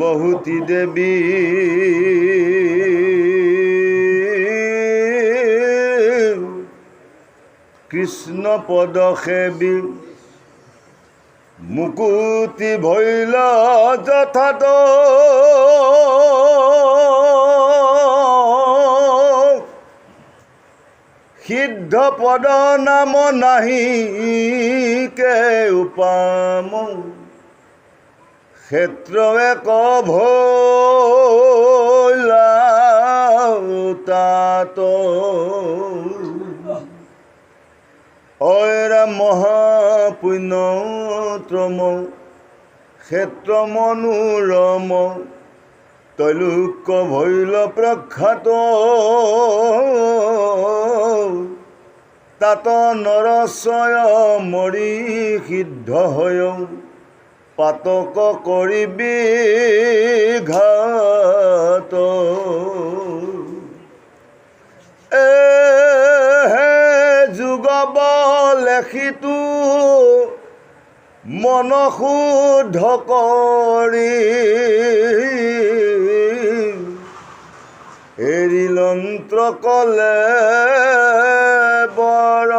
দেৱহূতি দেৱী কৃষ্ণ পদ সেবী মুকুতি ভৈল যথাত সিদ্ধ পদ নাম নাহি কে উপাম ক্ষেত্ৰ এক ভৈলা তাত ঐৰা মহাপুণ্যত্ৰম ক্ষেত্ৰ মনোৰম তৈলোক ভৈল প্ৰখ্যাত তাত নৰচয় মৰি সিদ্ধ হয় পাতক কৰিবি ঘাত যুগব লেখিতো মন শুদ্ধ কৰি এৰিলন্ত্ৰ কলে বৰ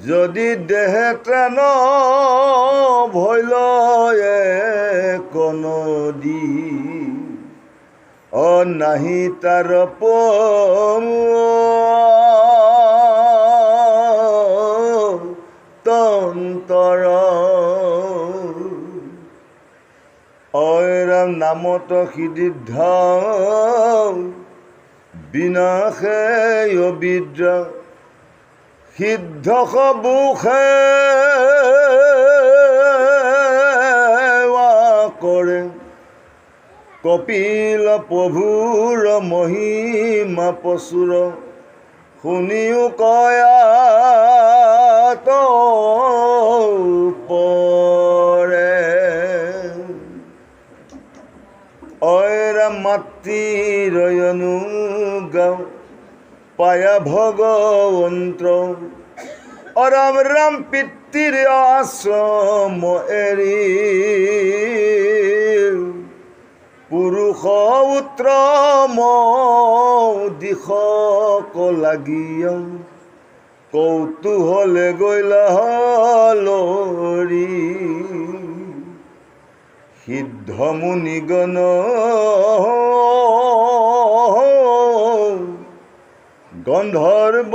যদি দেহে ত্ৰাণ ভৈল নদী নাহি তাৰ তন্তৰ ঐৰাম নামত সিদ্ধ বিনাশে অবিদ্ৰা সিদ্ধ সবুখে কৰে কপিল প্ৰভুৰ মহিমা প্ৰচুৰ শুনিও কয়াত পৰে ঐৰা মাতৃৰয়নু গাওঁ পায়া ভগৱন্ত ৰাম ৰাম পিতৃৰ আশ্ৰম এৰি পুৰুষ উত্তম দিশক লাগি কৌতূহলে গৈলা লৰি সিদ্ধ মুনিগণ গন্ধৰ্ব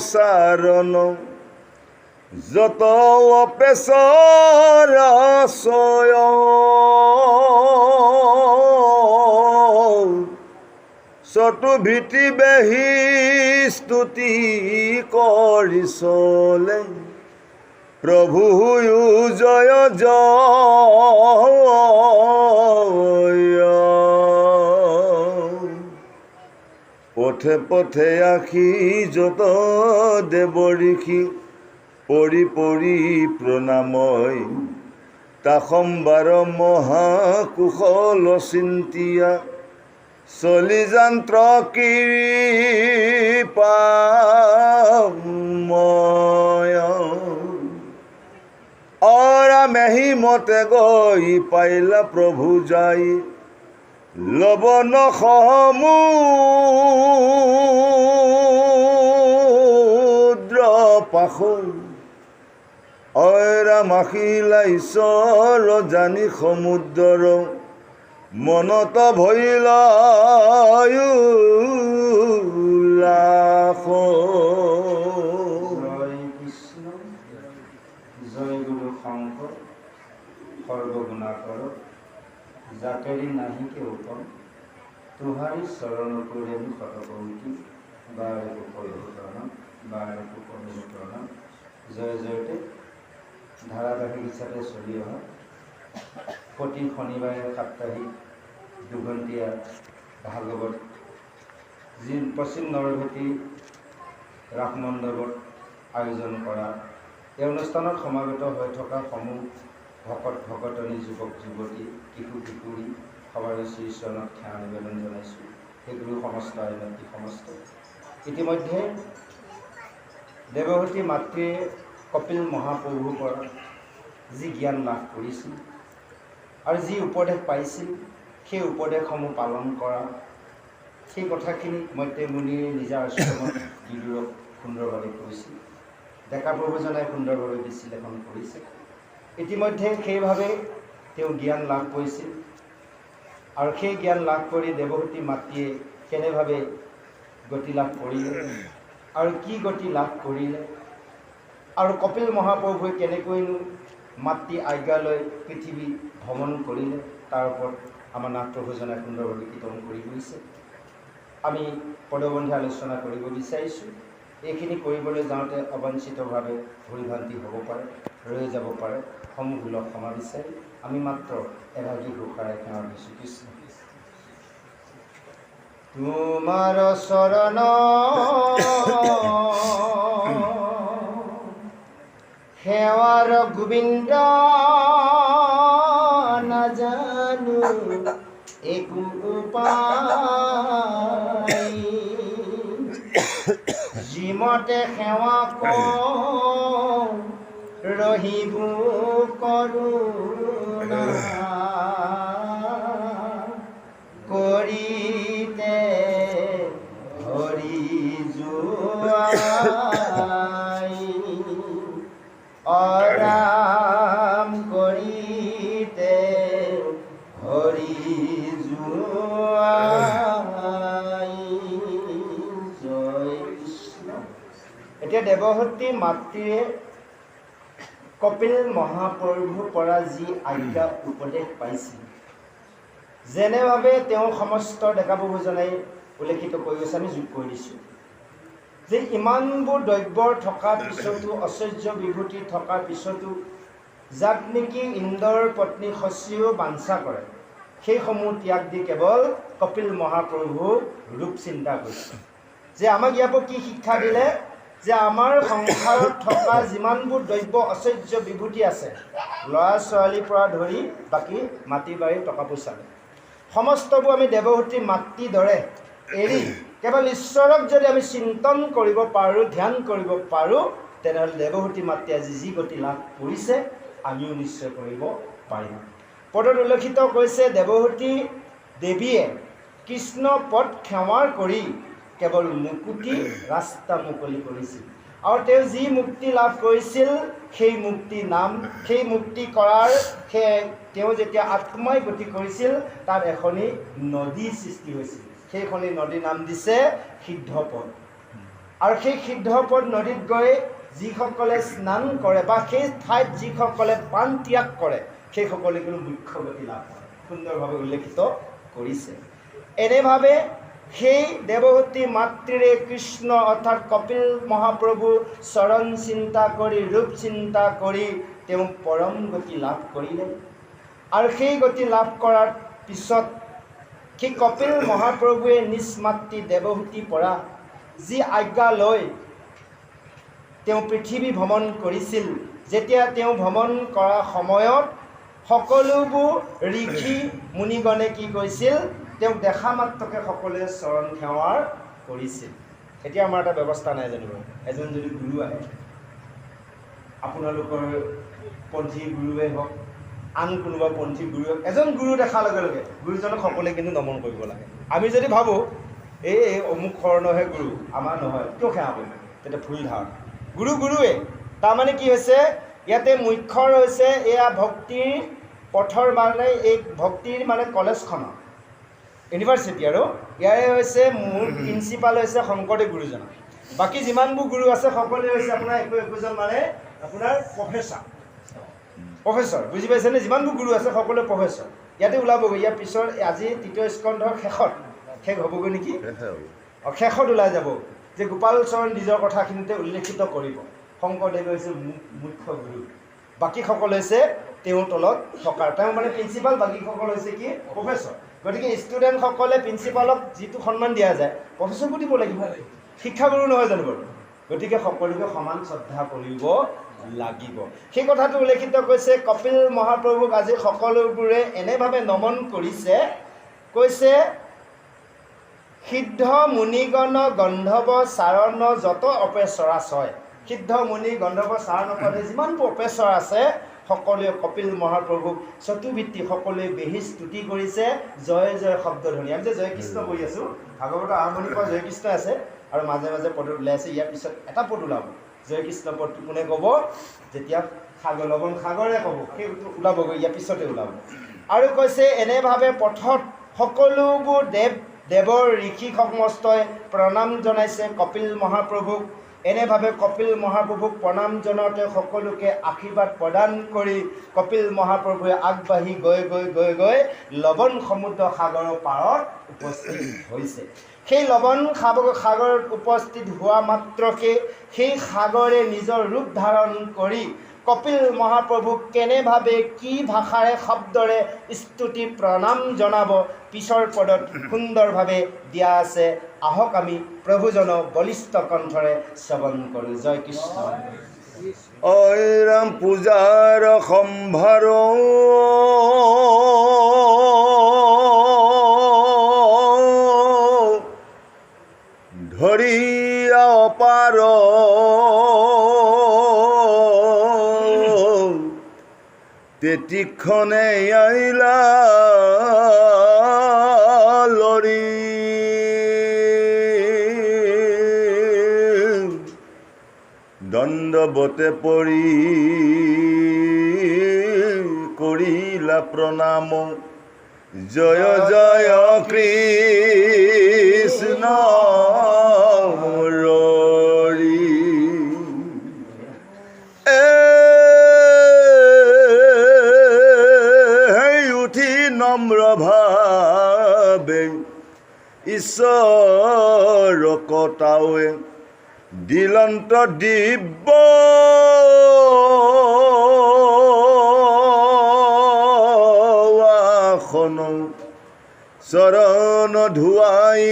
চাৰণ যত অপেচৰ চতু ভীতি বেহি স্তুতি কৰি চলে প্ৰভু জয় জয় পথে পথে আখি যত দেৱ ঋষি পৰি পৰি প্ৰণাময় তাসম্বাৰ মহাকুশল চিন্তিয়া চলি যন্ত্ৰ কৃপাময় মেহি মতে গৈ পাইলা প্ৰভু যাই লবন সমুদ্ৰ পাশো মাখিলা ঈশ্বৰ জানি সমুদ্ৰৰ মনত ভৈল উল্লাস জয় কৃষ্ণ জয় গুৰু শংকৰ সৰ্বগুণাকৰ জাকেৰি নাহিকে উপম তুহাৰি চৰণ কৰে শতকৌটি বাৰে কুপৰিভূতৰণ বাৰে কুপৰিভূতৰণ জয় জয়তে ধাৰাবাহিক হিসাবে চলি অহা প্ৰতি শনিবাৰে সাপ্তাহিক দুঘণ্টীয়া ভাগৱত যি পশ্চিম নৰভেটি ৰাস মণ্ডপত আয়োজন কৰা এই অনুষ্ঠানত সমাবেত হৈ থকা সমূহ ভকত ভকতনী যুৱক যুৱতী কিশোৰ কিশোৰী সবাৰে শ্ৰীচৰণত সেৱা নিবেদন জনাইছোঁ সেই গুৰু সমস্ত আইনতী সমস্ত ইতিমধ্যে দেৱহতী মাতৃয়ে কপিল মহাপ্ৰভুৰ পৰা যি জ্ঞান লাভ কৰিছিল আৰু যি উপদেশ পাইছিল সেই উপদেশসমূহ পালন কৰা, সেই কথাখিনি মৈত্ৰী মুনিয়ে নিজৰ আশ্ৰমত বিদুৰক সুন্দৰভাৱে কৈছিল। ডেকাপ্ৰভুজনাই সুন্দৰভাৱে বিশ্লেষণ কৰিছে। ইতিমধ্যে সেইভাৱে তেওঁ জ্ঞান লাভ কৰিছিল আৰু সেই জ্ঞান লাভ কৰি দেৱহতী মাতৃয়ে কেনেভাৱে গতি লাভ কৰিলে আৰু কি গতি লাভ কৰিলে আৰু কপিল মহাপ্ৰভুৱে কেনেকৈনো মাতৃ আজ্ঞা লৈ পৃথিৱী ভ্ৰমণ কৰিলে তাৰ ওপৰত আমাৰ নাথপ্ৰভুজনাই সুন্দৰভাৱে কীৰ্তন কৰি গৈছে। আমি পদবন্ধে আলোচনা কৰিব বিচাৰিছোঁ। এইখিনি কৰিবলৈ যাওঁতে অবাঞ্ছিতভাৱে ভুল ভ্ৰান্তি হ'ব পাৰে, ৰৈ যাব পাৰে। সমূহবিলাক ক্ষমা বিচাৰি আমি মাত্ৰ এভাগী ঘোষাৰে সেৱা দিছোঁ। কৃষ্ণ তোমাৰ চৰণ সেৱাৰ গোবিন্দ নাজানো একো উপায়, যিমতে সেৱা ৰহিব কৰোণা কৰিতে হৰি যোৱাই, অৰাম কৰিতে হৰি যোৱাই। জয় কৃষ্ণ। এতিয়া দেৱহতী মাতৃয়ে কপিল মহাপ্ৰভুৰ পৰা যি আজ্ঞা উপদেশ পাইছিল, যেনেভাৱে তেওঁ সমস্ত ডেকাপ্ৰভুজনাই উল্লেখিত কৰি গৈছে, আমি যোগ কৰি দিছোঁ যে ইমানবোৰ দ্ৰব্যৰ থকাৰ পিছতো, ঐশ্বৰ্য বিভূতি থকাৰ পিছতো যাক নেকি ইন্দ্ৰৰ পত্নী শচীয়েও বাঞ্ছা কৰে, সেইসমূহ ত্যাগ দি কেৱল কপিল মহাপ্ৰভু ৰূপ চিন্তা কৰিছে। যে আমাক ইয়াৰ পৰা কি শিক্ষা দিলে, যে আমাৰ সংসাৰত থকা যিমানবোৰ দ্ৰব্য ঐশ্বৰ্য বিভূতি আছে, ল'ৰা ছোৱালীৰ পৰা ধৰি বাকী মাটি বাৰী টকা পইচা, সমস্তবোৰ আমি দেৱহতী মাতৃৰ দৰে এৰি কেৱল ঈশ্বৰক যদি আমি চিন্তন কৰিব পাৰোঁ, ধ্যান কৰিব পাৰোঁ, তেনেহ'লে দেৱহতী মাতৃয়ে আজি যি গতি লাভ কৰিছে আমিও নিশ্চয় কৰিব পাৰিম। পদত উল্লেখিত কৈছে, দেৱহতী দেৱীয়ে কৃষ্ণ পদ সেৱাৰ কৰি কেৱল মুকুতি ৰাস্তা মুকলি কৰিছিল আৰু তেওঁ যি মুক্তি লাভ কৰিছিল সেই মুক্তি নাম, সেই মুক্তি কৰাৰ তেওঁ যেতিয়া আত্মাই গতি কৰিছিল তাত এখনি নদী সৃষ্টি হৈছিল। সেইখনি নদীৰ নাম দিছে সিদ্ধপদ। আৰু সেই সিদ্ধপদ নদীত গৈ যিসকলে স্নান কৰে বা সেই ঠাইত যিসকলে প্ৰাণ ত্যাগ কৰে সেইসকলে কোনো মুখ্য গতি লাভ কৰে, সুন্দৰভাৱে উল্লেখিত কৰিছে। এনেভাৱে সেই দেৱহতী মাতৃৰে কৃষ্ণ অৰ্থাৎ কপিল মহাপ্ৰভু চৰণ চিন্তা কৰি, ৰূপ চিন্তা কৰি তেওঁ পৰম গতি লাভ কৰিলে। আৰু সেই গতি লাভ কৰাৰ পিছত সেই কপিল মহাপ্ৰভুৱে নিজ মাতৃ দেৱহতীৰ পৰা যি আজ্ঞা লৈ তেওঁ পৃথিৱী ভ্ৰমণ কৰিছিল, যেতিয়া তেওঁ ভ্ৰমণ কৰাৰ সময়ত সকলোবোৰ ঋষি মুনিগণে কি কৰিছিল, তেওঁক দেখা মাত্ৰকে সকলোৱে চৰণ সেৱাৰ কৰিছিল। এতিয়া আমাৰ এটা ব্যৱস্থা নাই জানিব, এজন যদি গুৰু আহে, আপোনালোকৰ পন্থী গুৰুৱে হওক, আন কোনোবা পন্থী গুৰু হওক, এজন গুৰু দেখাৰ লগে লগে গুৰুজনক সকলোৱে কিন্তু নমন কৰিব লাগে। আমি যদি ভাবোঁ এই অমুক শৰণৰহে গুৰু, আমাৰ নহয়, কিয় সেৱা কৰিম, তেতিয়া ভুল ধাৰণা। গুৰু গুৰুৱে, তাৰমানে কি হৈছে, ইয়াতে মুখ্য হৈছে এয়া ভক্তিৰ পথৰ, মানে এই ভক্তিৰ মানে কলেজখনৰ ইউনিভাৰ্চিটি, আৰু ইয়াৰে হৈছে মূল প্ৰিন্সিপাল হৈছে শংকৰদেৱ গুৰুজন। বাকী যিমানবোৰ গুৰু আছে সকলোৱে হৈছে আপোনাৰ একোজন মানে আপোনাৰ প্ৰফেচৰ, বুজি পাইছেনে? যিমানবোৰ গুৰু আছে সকলোৱে প্ৰফেচৰ। ইয়াতে ওলাবগৈ, ইয়াৰ পিছৰ আজি তৃতীয় স্কন্ধৰ শেষ হ'বগৈ নেকি, শেষত ওলাই যাব যে গোপাল চৰণ নিজৰ কথাখিনিতে উল্লেখিত কৰিব। শংকৰদেৱ হৈছে মুখ্য গুৰু, বাকীসকল হৈছে তেওঁৰ তলত থকাৰ, তেওঁ মানে প্ৰিন্সিপাল, বাকীসকল হৈছে কি প্ৰফেচৰ। গতিকে ষ্টুডেণ্টসকলে প্ৰিন্সিপালক যিটো সন্মান দিয়া যায় প্ৰফেচৰকো দিব লাগিব, শিক্ষাগুৰু নহয় জানো বাৰু? গতিকে সকলোকে সমান শ্ৰদ্ধা কৰিব লাগিব। সেই কথাটো উল্লেখিত কৈছে, কপিল মহাপ্ৰভুক আজি সকলোবোৰে এনেভাৱে নমন কৰিছে, কৈছে সিদ্ধ মুনিগণ গন্ধৰ্ব চাৰণ যত অপেচৰা ছয়। সিদ্ধ মুনি গন্ধৰ্ব চাৰণ পদে যিমানবোৰ অপেচৰ আছে সকলোৱে কপিল মহাপ্ৰভুক চতুৰ্বৃত্তি সকলোৱে বেহি স্তুতি কৰিছে জয় জয় শব্দধ্বনি। আমি যে জয় কৃষ্ণ কৰি আছোঁ, ভাগৱতৰ আৰম্ভণিৰ পৰা জয় কৃষ্ণ আছে আৰু মাজে মাজে পদত ওলাই আছে। ইয়াৰ পিছত এটা পদ ওলাব, জয় কৃষ্ণ পদটো কোনে ক'ব? যেতিয়া লৱণ সাগৰে ক'ব, সেই ওলাবগৈ, ইয়াৰ পিছতে ওলাব। আৰু কৈছে এনেভাৱে পথত সকলোবোৰ দেৱৰ ঋষি সমস্তই প্ৰণাম জনাইছে কপিল মহাপ্ৰভুক। এনেভাৱে কপিল মহাপ্ৰভুক প্ৰণাম জনাওঁতে সকলোকে আশীৰ্বাদ প্ৰদান কৰি কপিল মহাপ্ৰভুৱে আগবাঢ়ি গৈ গৈ গৈ গৈ লৱণ সমুদ্ৰ সাগৰৰ পাৰত উপস্থিত হৈছে। সেই লৱণ সাগৰত উপস্থিত হোৱা মাত্ৰকে সেই সাগৰে নিজৰ ৰূপ ধাৰণ কৰি কপিল মহাপ্ৰভুক কেনেভাৱে কি ভাষাৰে শব্দৰে স্তুতি প্ৰণাম জনাব পিছৰ পদত সুন্দৰভাৱে দিয়া আছে। আহক আমি প্ৰভুজনক বলিষ্ঠ কণ্ঠৰে শ্ৰৱণ কৰোঁ। জয় কৃষ্ণ। ঐৰাম পূজাৰ সম্ভাৰ ধৰিয়া অপাৰ তেতিক্ষণে আইলা লৰি দণ্ডবতে পৰি কৰিলা প্ৰণাম। জয় জয় কৃষ্ণ মুৰলী। উঠি নম্ৰ ভাৱে ঈশ্বৰ কটাৱে দিলন্ত দিব্য আসন চৰণ ধুৱাই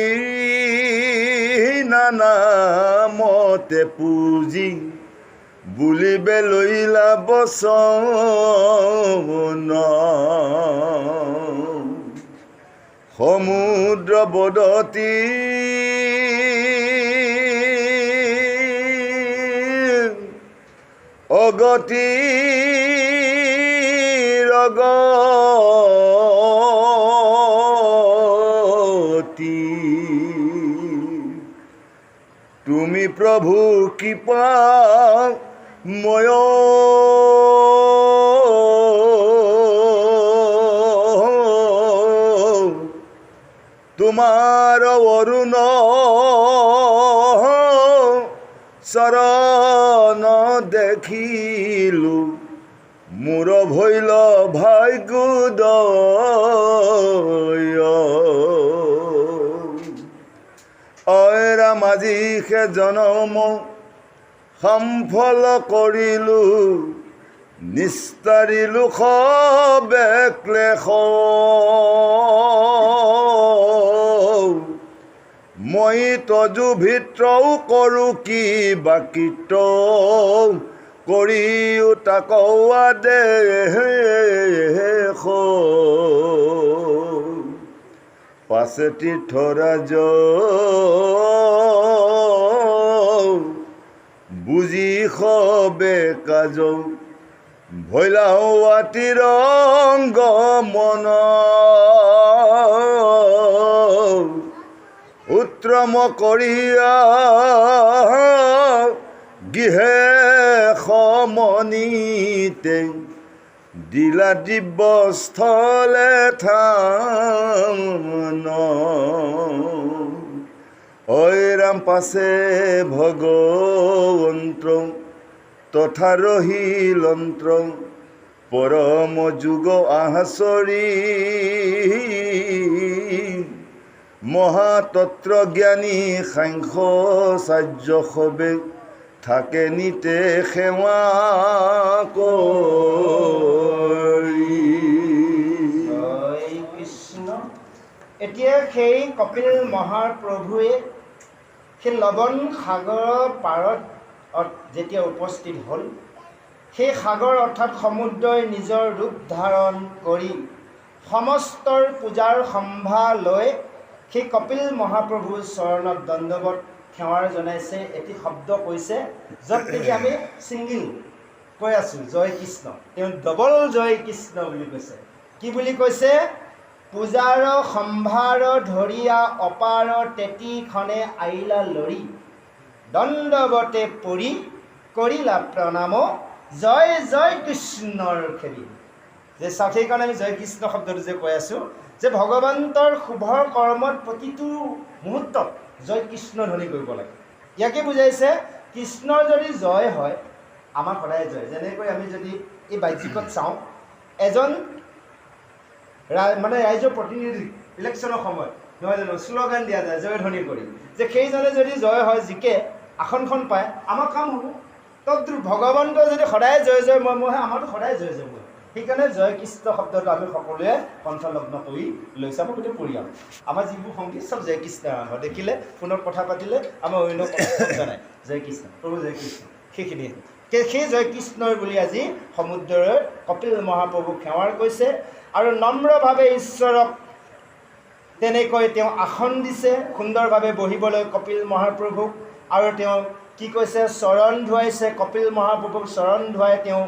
নানামতে পূজি বুলিবে লৈলা বচন। সমুদ্ৰ বদতি অগতি ৰগতি তুমি প্ৰভু কৃপা ময় তোমাৰ অৰুণ চৰণ দেখিলো মোৰ ভৈল ভাগ্যোদয়। ঐৰাম আজিহে জনম সম্ফল কৰিলো নিস্তাৰিলো সবে ক্লেশ। মই তজু ভিতৰও কৰোঁ কি বাকিত কৰিও তাকোৱা দেশ। পাছে তীৰ্থৰাজ বুজি সবে কাজ ভৈলাৱাতি ৰংগ মন। উত্তম কৰিয়া গৃহে সমনিতে দিলা দিব্যস্থলে থান। ঐৰাম পাছে ভগৱন্ত তথা ৰহিলন্ত্ৰ পৰম যুগ আচৰি মহাতত্ত্ব জ্ঞানী সাংখ্য চাৰ্য সবে থাকে নিতে সেৱা কৰি। জয় কৃষ্ণ। এতিয়া সেই কপিল মহাপ্ৰভুৱে সেই লৱণ সাগৰৰ পাৰত যেতিয়া উপস্থিত হ'ল, সেই সাগৰ অৰ্থাৎ সমুদ্ৰই নিজৰ ৰূপ ধাৰণ কৰি সমস্তৰ পূজাৰ সম্ভাৰ লৈ সেই কপিল মহাপ্ৰভুৰ চৰণত দণ্ডৱত সেৱাৰ জনাইছে। এটি শব্দ কৈছে য'ত নেকি আমি ছিংগিল কৈ আছোঁ জয় কৃষ্ণ। তেওঁ ডবল জয় কৃষ্ণ বুলি কৈছে। কি বুলি কৈছে? পূজাৰ সম্ভাৰ ধৰিয়া অপাৰ তেতিখনে আইলা লৰি দণ্ডৱতে পৰি কৰিলা প্ৰণাম জয় জয় কৃষ্ণৰ খেলি। যে চাওক, সেইকাৰণে আমি জয় কৃষ্ণ শব্দটো যে কৈ আছোঁ যে ভগৱন্তৰ শুভ কৰ্মত প্ৰতিটো মুহূৰ্তত জয় কৃষ্ণ ধ্বনি কৰিব লাগে। ইয়াকে বুজাইছে কৃষ্ণৰ যদি জয় হয় আমাৰ সদায় জয়। যেনেকৈ আমি যদি এই বাহ্যিকত চাওঁ, এজন মানে ৰাইজৰ প্ৰতিনিধি ইলেকশ্যনৰ সময়ত নহয় জানো শ্লোগান দিয়া যায় জয় ধ্বনি কৰি, যে সেইজনে যদি জয় হয় জিকে আসনখন পায় আমাৰ কাম হ'ব। তো ভগৱন্তৰ যদি সদায় জয় জয় মই হয় আমাৰতো সদায় জয় জয় মই। সেইকাৰণে জয় কৃষ্ণ শব্দটো আমি সকলোৱে কণ্ঠলগ্ন কৰি লৈছোঁ। আমাৰ গোটেই পৰিয়াল, আমাৰ যিবোৰ সংগীত চব জয় কৃষ্ণ আৰম্ভ। দেখিলে ফোনত কথা পাতিলে আমাৰ অন্য কথা নাই, জয় কৃষ্ণ প্ৰভু জয় কৃষ্ণ, সেইখিনিয়ে। সেই জয় কৃষ্ণৰ বুলি আজি সমুদ্ৰৰ কপিল মহাপ্ৰভুক সেৱাৰ কৰিছে আৰু নম্ৰভাৱে ঈশ্বৰক তেনেকৈ তেওঁ আসন দিছে সুন্দৰভাৱে বহিবলৈ কপিল মহাপ্ৰভুক। আৰু তেওঁ কি কৈছে? চৰণ ধুৱাইছে কপিল মহাপ্ৰভুক, চৰণ ধুৱাই তেওঁ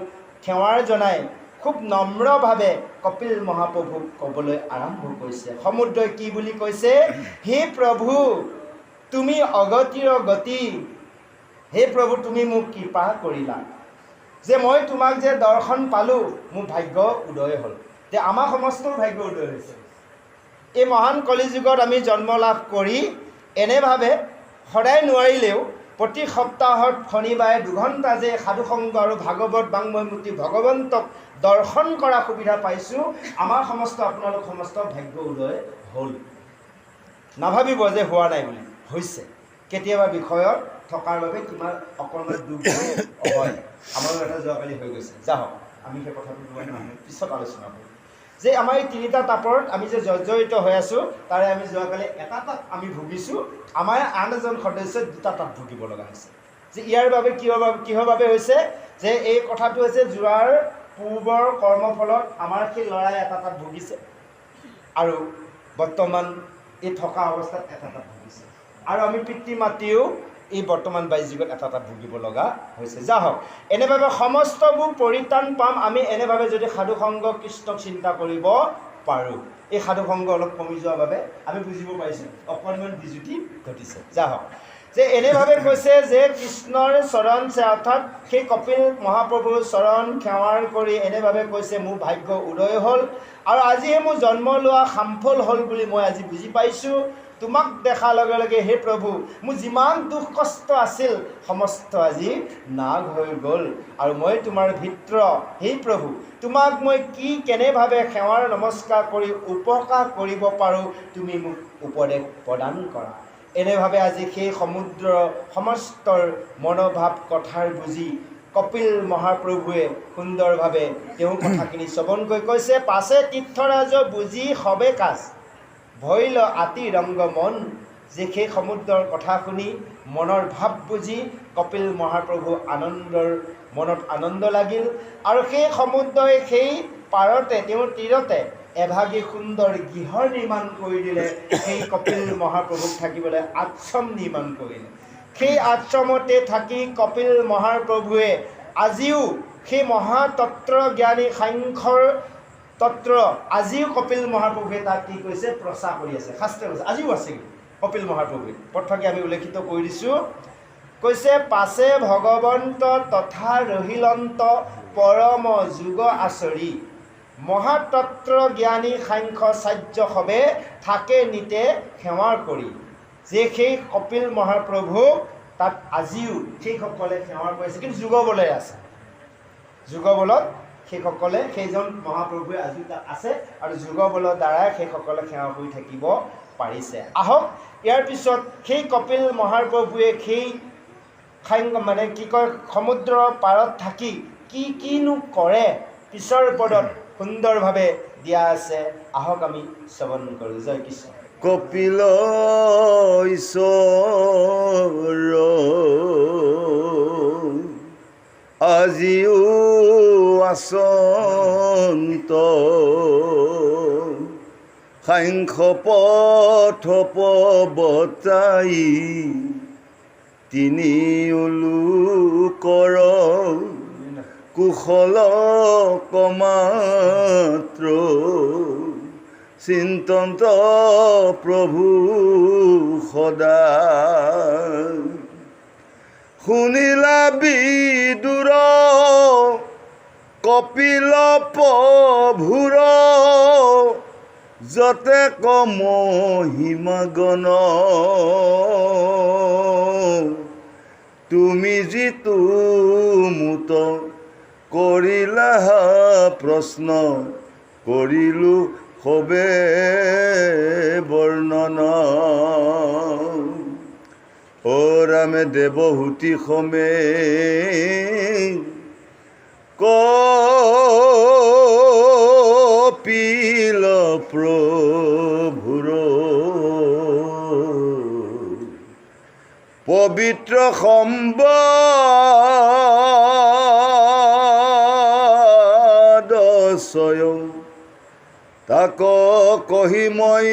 সেৱাৰ জনাই খুব নম্ৰভাৱে কপিল মহাপ্ৰভুক ক'বলৈ আৰম্ভ কৰিছে। সমুদ্ৰই কি বুলি কৈছে? হে প্ৰভু তুমি অগতিৰ গতি, হে প্ৰভু তুমি মোক কৃপা কৰিলা যে মই তোমাক যে দৰ্শন পালোঁ, মোৰ ভাগ্য উদয় হ'ল। যে আমাৰ সমস্তৰ ভাগ্য উদয় হৈছে। এই মহান কলিযুগত আমি জন্ম লাভ কৰি এনেভাৱে সদায় নোৱাৰিলেও প্ৰতি সপ্তাহত শনিবাৰে 2 ঘণ্টা যে সাধুসংগ আৰু ভাগৱত বাংময়মূৰ্তি ভগৱন্তক দৰ্শন কৰা সুবিধা পাইছোঁ, আমাৰ সমস্ত আপোনালোক সমস্ত ভাগ্য উদয় হ'ল। নাভাবিব যে হোৱা নাই বুলি, হৈছে। কেতিয়াবা বিষয়ত থকাৰ বাবে কিমান অকণমান দুখ হয়। আমাৰো এটা যোৱাকালি হৈ গৈছে। যাহওক, আমি সেই কথাটো পিছত আলোচনা কৰিম। যে আমাৰ এই 3টা তাপত আমি যে জৰ্জৰিত হৈ আছোঁ, তাৰে আমি যোৱাকালি এটা তাপ আমি ভুগিছোঁ। আমাৰ আন এজন সদস্যই 2টা তাপ ভুগিব লগা হৈছে। যে ইয়াৰ বাবে কিহৰ বাবে হৈছে? যে এই কথাটো হৈছে যোৱাৰ পূৰ্বৰ কৰ্মফলত আমাৰ সেই ল'ৰাই এটা তাপ ভুগিছে আৰু বৰ্তমান এই থকা অৱস্থাত এটা তাপ ভুগিছে। আৰু আমি পিতৃ মাতৃও এই বৰ্তমান বাহ্যিকত এটা তাপ ভুগিব লগা হৈছে। যা হওক, এনেভাৱে সমস্তবোৰ পৰিত্ৰাণ পাম আমি এনেভাৱে যদি সাধুসংগ কৃষ্ণক চিন্তা কৰিব পাৰোঁ। এই সাধুসংগ অলপ কমি যোৱাৰ বাবে আমি বুজিব পাৰিছোঁ অকণমান বিজুতি ঘটিছে। যা হওক, যে এনেভাৱে কৈছে যে কৃষ্ণৰ চৰণ অৰ্থাৎ সেই কপিল মহাপ্ৰভুৰ চৰণ সেৱাৰ কৰি এনেভাৱে কৈছে মোৰ ভাগ্য উদয় হ'ল আৰু আজিহে মোৰ জন্ম লোৱা সামফল হ'ল বুলি মই আজি বুজি পাইছোঁ। তোমাক দেখাৰ লগে লগে হে প্ৰভু মোৰ যিমান দুখ কষ্ট আছিল সমস্ত আজি নাগ হৈ গ'ল আৰু মই তোমাৰ ভিত্ৰ। হে প্ৰভু তোমাক মই কেনেভাৱে সেৱাৰ নমস্কাৰ কৰি উপকাৰ কৰিব পাৰোঁ তুমি মোক উপদেশ প্ৰদান কৰা। এনেভাৱে আজি সেই সমুদ্ৰ সমস্তৰ মনোভাৱ কথাৰ বুজি কপিল মহাপ্ৰভুৱে সুন্দৰভাৱে তেওঁ কথাখিনি শ্ৰৱণ কৰি কৈছে, পাছে তীৰ্থৰাজ বুজি সবে কাজ ভৈল আতি ৰংগ মন। যে সেই সমুদ্ৰৰ কথা শুনি মনৰ ভাৱ বুজি কপিল মহাপ্ৰভু মনত আনন্দ লাগিল আৰু সেই সমুদ্ৰই সেই পাৰতে তেওঁৰ তীৰতে এভাগী সুন্দৰ গৃহ নিৰ্মাণ কৰি দিলে। সেই কপিল মহাপ্ৰভুক থাকিবলৈ আশ্ৰম নিৰ্মাণ কৰিলে। সেই আশ্ৰমতে থাকি কপিল মহাপ্ৰভুৱে আজিও সেই মহাতত্ত্ব জ্ঞানী সাংখ্যৰ তত্ত্ব আজিও কপিল মহাপ্ৰভুৱে তাক কি কৰিছে? প্ৰচাৰ কৰি আছে। শাস্ত্ৰে কৈছে আজিও আছে কপিল মহাপ্ৰভুৱে। প্ৰথমে আমি উল্লেখিত কৰি দিছোঁ। কৈছে পাছে ভগৱন্ত তথা ৰহিলন্ত পৰম যোগ আচৰি মহাতত্ত্ব জ্ঞানী সাংখ্য চাৰ্য সবে থাকে নিতে সেৱাৰ কৰি। যে সেই কপিল মহাপ্ৰভু তাত আজিও সেইসকলে সেৱাৰ কৰিছে, কিন্তু যুগবলে আছে। যুগবলত সেইসকলে সেইজন মহাপ্ৰভুৱে আজিও তাত আছে আৰু যুগবলৰ দ্বাৰাই সেইসকলে সেৱা কৰি থাকিব পাৰিছে। আহক ইয়াৰ পিছত সেই কপিল মহাপ্ৰভুৱে সেই মানে কি কয় সমুদ্ৰৰ পাৰত থাকি কিনো কৰে পিছৰ পদত সুন্দৰভাৱে দিয়া আছে। আহক আমি শ্ৰৱণ কৰোঁ। জয় কৃষ্ণ। কপিল ঈশ্বৰ আজিও আচন্ত সাংখ্য পথ পৱতাই তিনি উলুকৰ কুশল কমাত্ৰ চিন্তন্ত প্ৰভু সদা শুনিলা বিদুৰ কপিল প্ৰভুৰ যতে কম হিমাগন তুমি যিটো মুত কৰিলা প্ৰশ্ন কৰিলো হবে বৰ্ণন ও ৰামে দেৱহূতি সমে কপিল প্ৰভুৰ পবিত্ৰ সম্বাদ স্বয়ং তাক কহি মই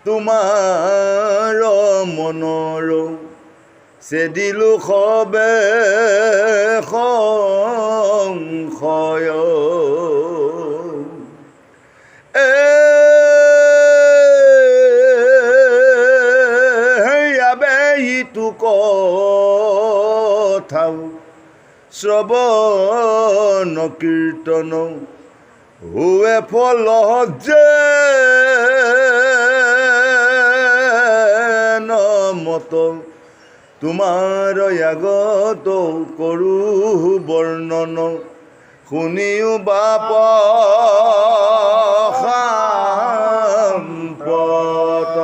তোমাৰ মনৰ চেদিলো সবে সংশয় ইটো কথাও শ্ৰৱণ কীৰ্তন হুৱে ফল যে মত তোমাৰ আগত কৰোঁ বৰ্ণন শুনিও বাপ সম্পত।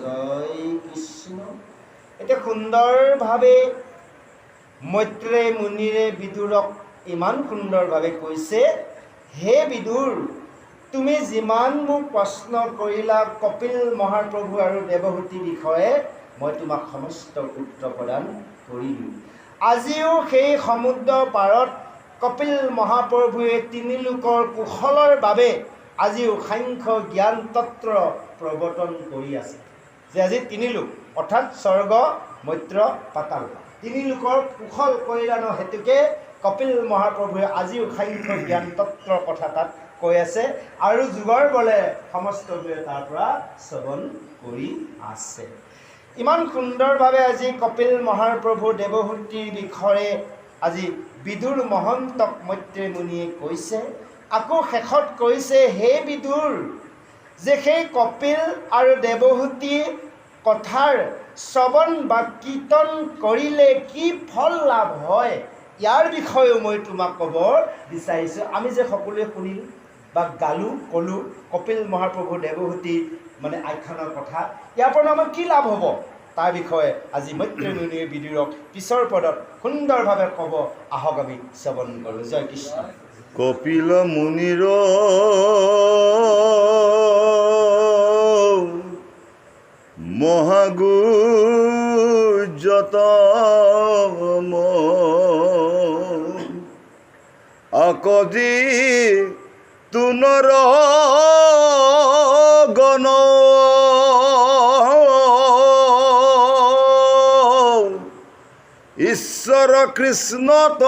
জয় কৃষ্ণ। এতিয়া সুন্দৰভাৱে মৈত্ৰেয় মুনিৰে বিদুৰক ইমান সুন্দৰভাৱে কৈছে, হে বিদুৰ, তুমি যিমান মোক প্ৰশ্ন কৰিলা কপিল মহাপ্ৰভু আৰু দেৱহূতিৰ বিষয়ে, মই তোমাক সমস্ত উত্তৰ প্ৰদান কৰিলোঁ। আজিও সেই সমুদ্ৰৰ পাৰত কপিল মহাপ্ৰভুৱে তিনি লোকৰ কুশলৰ বাবে আজিও সাংখ্য জ্ঞান তত্ত্ব প্ৰৱৰ্তন কৰি আছে। যে আজি তিনি লোক অৰ্থাৎ স্বৰ্গ, মৈত্ৰ, পাতাল, তিনি লোকৰ কুশল কল্যাণৰ হেতুকে কপিল মহাপ্ৰভুৱে আজিও সাংখ্য জ্ঞান তত্ত্বৰ কথা তাত কৈ আছে আৰু যুগৰ বলে সমস্তবোৰে তাৰ পৰা শ্ৰৱণ কৰি আছে। ইমান সুন্দৰভাৱে আজি কপিল মহাপ্ৰভু দেৱহূতিৰ বিষয়ে আজি বিদুৰ মহন্তক মৈত্ৰেয় মুনিয়ে কৈছে। আকৌ শেষত কৈছে, হে বিদুৰ, যে সেই কপিল আৰু দেৱহূতি কথাৰ শ্ৰৱণ বা কীৰ্তন কৰিলে কি ফল লাভ হয়, ইয়াৰ বিষয়েও মই তোমাক ক'ব বিচাৰিছোঁ। আমি যে সকলোৱে শুনিলোঁ বা ক'লোঁ কপিল মহাপ্ৰভু দেৱহূতি আখ্যানৰ কথা, ইয়াৰ পৰা আমাৰ কি লাভ হ'ব তাৰ বিষয়ে আজি মৈত্ৰেয় মুনিয়ে বিদুৰক পিছৰ পদত সুন্দৰভাৱে ক'ব। আহক আমি শ্ৰৱণ কৰোঁ। জয় কৃষ্ণ। কপিল মুনিৰ মহাগুৰ্যতম আকজি তুনৰ গণ ঈশ্বৰ কৃষ্ণত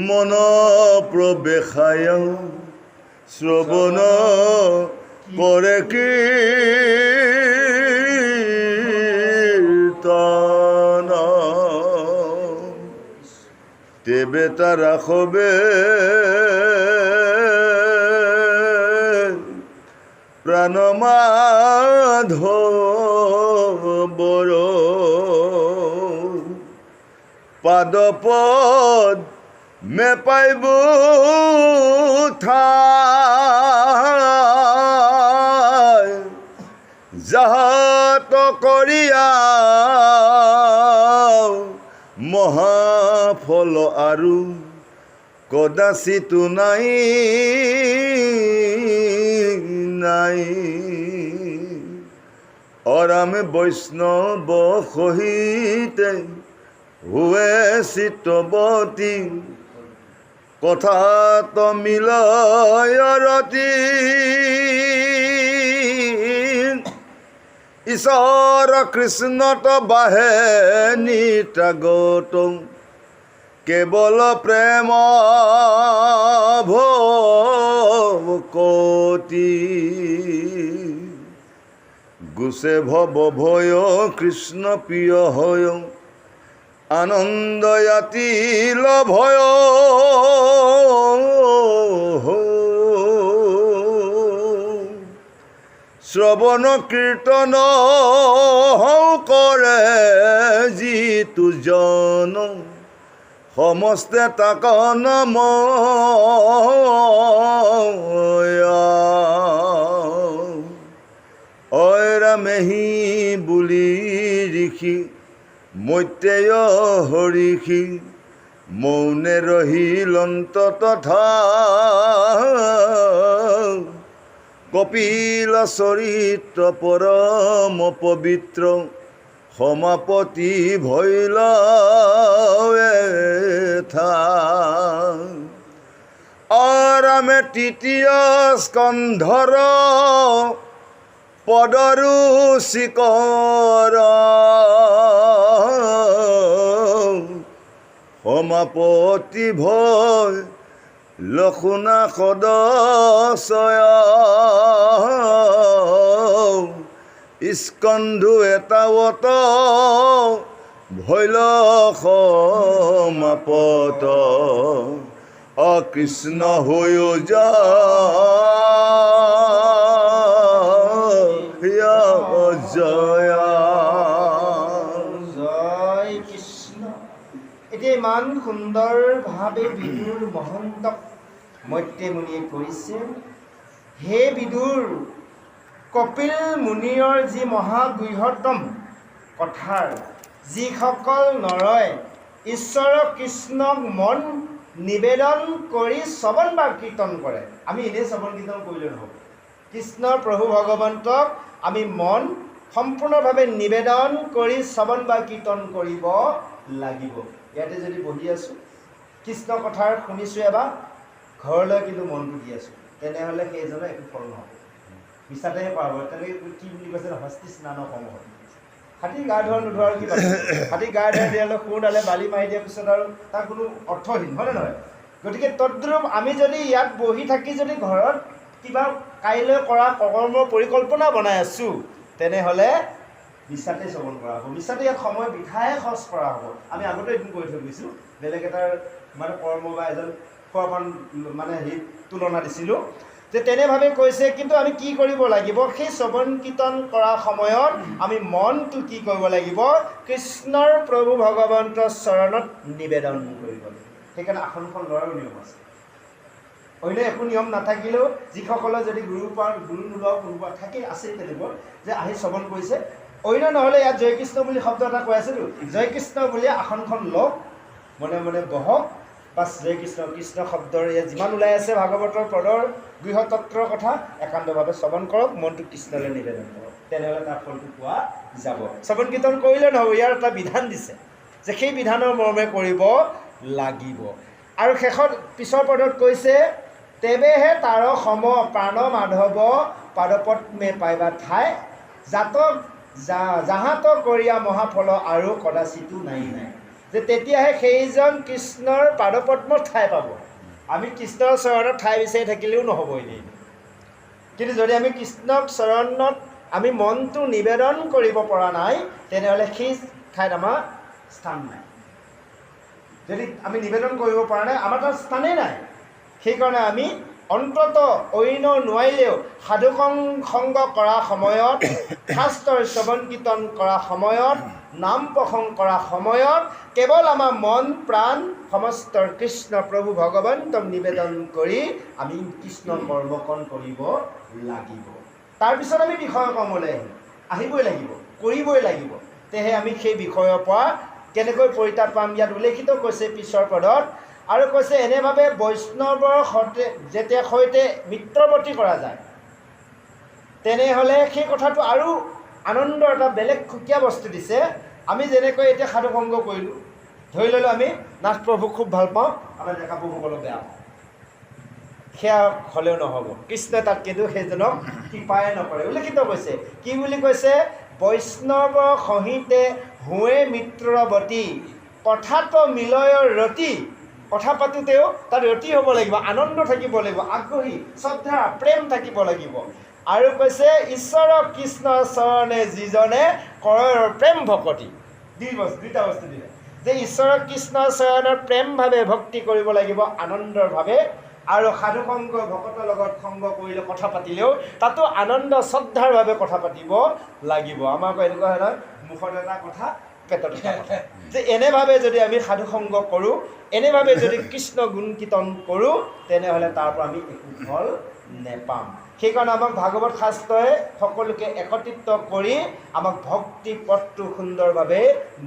মন প্ৰৱেশায় শ্ৰৱণ কৰে কীৰ্তন তেবে তাৰ ৰাখবে প্ৰাণমাধৱৰ পাদপদ মে পাইব ঠাই জাহাত কৰিয়া মহাফল আৰু কদাচিতো নাই নাই অৰামে বৈষ্ণৱ সহিতে হুৱে চিত্তৱতী কথাত মিলয় ৰতি ঈশ্বৰ কৃষ্ণত বাহে নিতাগত কেৱল প্ৰেম ভকতি গুছে ভৱ ভয় কৃষ্ণ প্ৰিয় হয় আনন্দ ইয়াতিল ভয় শ্ৰৱণ কীৰ্তন কৰে যিটো জন সমস্তে তাক নময়া ঐৰামেহি বুলি ঋষি মৈত্ৰেয় হৰিষি মৌনে ৰহিলন্ত তথা কপিল চৰিত্ৰ পৰম পবিত্ৰ সমাপতি ভৈল ৰামে তৃতীয় স্কন্ধৰ পদৰু শিকৰ সমাপতি ভয় লক্ষণা সদশয় স্কন্ধু এটাৱত ভৈল সমাপত অকৃষ্ণ হৈ জয়া জয় কৃষ্ণ। এতিয়া ইমান সুন্দৰভাৱে বিদুৰ মহন্তক মৈত্ৰেয় মুনিয়ে কৈছে, হে বিদুৰ, কপিল মুনিৰ যি মহাবৃহত্তম কথাৰ যিসকল নৰয় ঈশ্বৰ কৃষ্ণক মন নিবেদন কৰি শ্ৰৱণ বা কীৰ্তন কৰে। আমি এনেই শ্ৰৱণ কীৰ্তন কৰিলে নহ'ব, কৃষ্ণ প্ৰভু ভগৱন্তক আমি মন সম্পূৰ্ণভাৱে নিবেদন কৰি শ্ৰৱণ বা কীৰ্তন কৰিব লাগিব। ইয়াতে যদি বহি আছোঁ কৃষ্ণ কথাৰ শুনিছোঁ এবাৰ, ঘৰলৈ কিন্তু মনটো দি আছোঁ, তেনেহ'লে সেইজনে একো ফল নহ'ব, মিছাতেহে পাব। তেনেকৈ কি বুলি কৈছে, হস্তি স্নান সমূহ হাতী গা ধোৱা নোধোৱাৰ কি পাব, হাতী গা ধুৱাই দিয়ালৈ সুৰ ডালে বালি মাৰি দিয়াৰ পিছত আৰু তাৰ কোনো অৰ্থহীন, হয়নে নহয়? গতিকে তদ্ৰূপ আমি যদি ইয়াত বহি থাকি যদি ঘৰত কিবা কাইলৈ কৰা কৰ্মৰ পৰিকল্পনা বনাই আছোঁ, তেনেহ'লে মিছাতে শ্ৰৱণ কৰা হ'ব, মিছাতে ইয়াত সময় বৃথাহে খৰচ কৰা হ'ব। আমি আগতে এদিন কৰি থৈ গৈছোঁ, বেলেগ এটাৰ মানে কৰ্ম বা এজন খোৱাপান মানে হেৰি তুলনা দিছিলোঁ, যে তেনেভাৱে কৈছে। কিন্তু আমি কি কৰিব লাগিব, সেই শ্ৰৱণ কীৰ্তন কৰা সময়ত আমি মনটো কি কৰিব লাগিব, কৃষ্ণৰ প্ৰভু ভগৱন্তৰ চৰণত নিবেদন কৰিব লাগিব। সেইকাৰণে আসনখন লোৱাৰো নিয়ম আছে, অন্য একো নিয়ম নাথাকিলেও যিসকলে যদি গুৰু নোলোৱা কোনোবা থাকে আছে তেনেকুৱা যে আহি শ্ৰৱণ কৰিছে, অন্য নহ'লে ইয়াত জয় কৃষ্ণ বুলি শব্দ এটা কৈ আছিলোঁ, জয় কৃষ্ণ বুলি আসনখন লওক, মনে মনে বহক, বাছ জয় কৃষ্ণ কৃষ্ণ শব্দৰ ইয়াত যিমান ওলাই আছে ভাগৱতৰ পদৰ বৃহত্তত্বৰ কথা একান্তভাৱে শ্ৰৱণ কৰক, মনটো কৃষ্ণলৈ নিবেদন কৰক, তেনেহ'লে তাৰ ফলটো পোৱা যাব। শ্ৰৱণ কীৰ্তন কৰিলে নহ'ব, ইয়াৰ এটা বিধান দিছে যে সেই বিধানৰ মৰ্মে কৰিব লাগিব। আৰু শেষত পিছৰ পদত কৈছে, তেৱেহে তাৰ সম প্ৰাণ মাধৱ পাদপদ্মে পাইবা ঠাই জাতক জাহাত কৰিয়া মহাফল আৰু কদাচিতো নাই নাই, যে তেতিয়াহে সেইজন কৃষ্ণৰ পাদপদ্মৰ ঠাই পাব। আমি কৃষ্ণৰ চৰণত ঠাই বিচাৰি থাকিলেও নহ'ব এনেই, কিন্তু যদি আমি কৃষ্ণক চৰণত আমি মনটো নিবেদন কৰিব পৰা নাই, তেনেহ'লে সেই ঠাইত আমাৰ স্থান নাই। যদি আমি নিবেদন কৰিব পৰা নাই, আমাৰ তাত স্থানেই নাই। সেইকাৰণে আমি অন্তত অন্য নোৱাৰিলেও সাধু সংগ কৰা সময়ত, শাস্ত্ৰৰ শ্ৰৱণ কীৰ্তন কৰা সময়ত, নাম প্ৰসংগ কৰা সময়ত কেৱল আমাৰ মন প্ৰাণ সমস্ত কৃষ্ণ প্ৰভু ভগৱন্তক নিবেদন কৰি আমি কৃষ্ণ কৰ্মকণ কৰিব লাগিব। তাৰপিছত আমি বিষয়কৰ্মলৈ আহিবই লাগিব, কৰিবই লাগিব। তেহে আমি সেই বিষয়ৰ পৰা কেনেকৈ পৰিত্ৰাণ পাম, ইয়াত উল্লেখিত কৈছে পিছৰ পদত। আৰু কৈছে এনেভাৱে বৈষ্ণৱৰ যেতিয়া সৈতে মিত্ৰৱৰ্তী কৰা যায়, তেনেহ'লে সেই কথাটো আৰু আনন্দৰ এটা বেলেগ সুকীয়া বস্তু দিছে। আমি যেনেকৈ এতিয়া সাধু সংগ কৰিলোঁ, ধৰি ল'লোঁ আমি নাথ প্ৰভুক খুব ভাল পাওঁ, আমাৰ ডেকা প্ৰভুসকলক বেয়া পাওঁ, সেয়া হ'লেও নহ'ব। কৃষ্ণই তাত কিন্তু সেইজনক কৃপাই নকৰে। উল্লেখিত কৈছে কি বুলি কৈছে, বৈষ্ণৱ সহিতে হুৱে মিত্ৰৱতী কথাত মিলয়ৰ ৰতি কথা পাতোঁতেও তাত ৰতি হ'ব লাগিব, আনন্দ থাকিব লাগিব, আগ্ৰহী শ্ৰদ্ধা প্ৰেম থাকিব লাগিব। আৰু কৈছে ঈশ্বৰ কৃষ্ণ চৰণে যিজনে কৰৰ প্ৰেম ভকতি। দুইটা বস্তু দিলে যে ঈশ্বৰ কৃষ্ণ চৰণৰ প্ৰেমভাৱে ভক্তি কৰিব লাগিব, আনন্দৰভাৱে। আৰু সাধুসংগ ভকতৰ লগত সংগ কৰিলে কথা পাতিলেও তাতো আনন্দ শ্ৰদ্ধাৰ বাবে কথা পাতিব লাগিব। আমাৰ আকৌ এনেকুৱা হয় নহয়, মুখত এটা কথা পেটত এটা কথা। যে এনেভাৱে যদি আমি সাধুসংগ কৰোঁ, এনেভাৱে যদি কৃষ্ণ গুণ কীৰ্তন কৰোঁ, তেনেহ'লে তাৰ পৰা আমি একো ফল নেপাম। সেইকাৰণে আমাক ভাগৱত শাস্ত্ৰই সকলোকে একত্ৰিত কৰি আমাক ভক্তি পথটো সুন্দৰভাৱে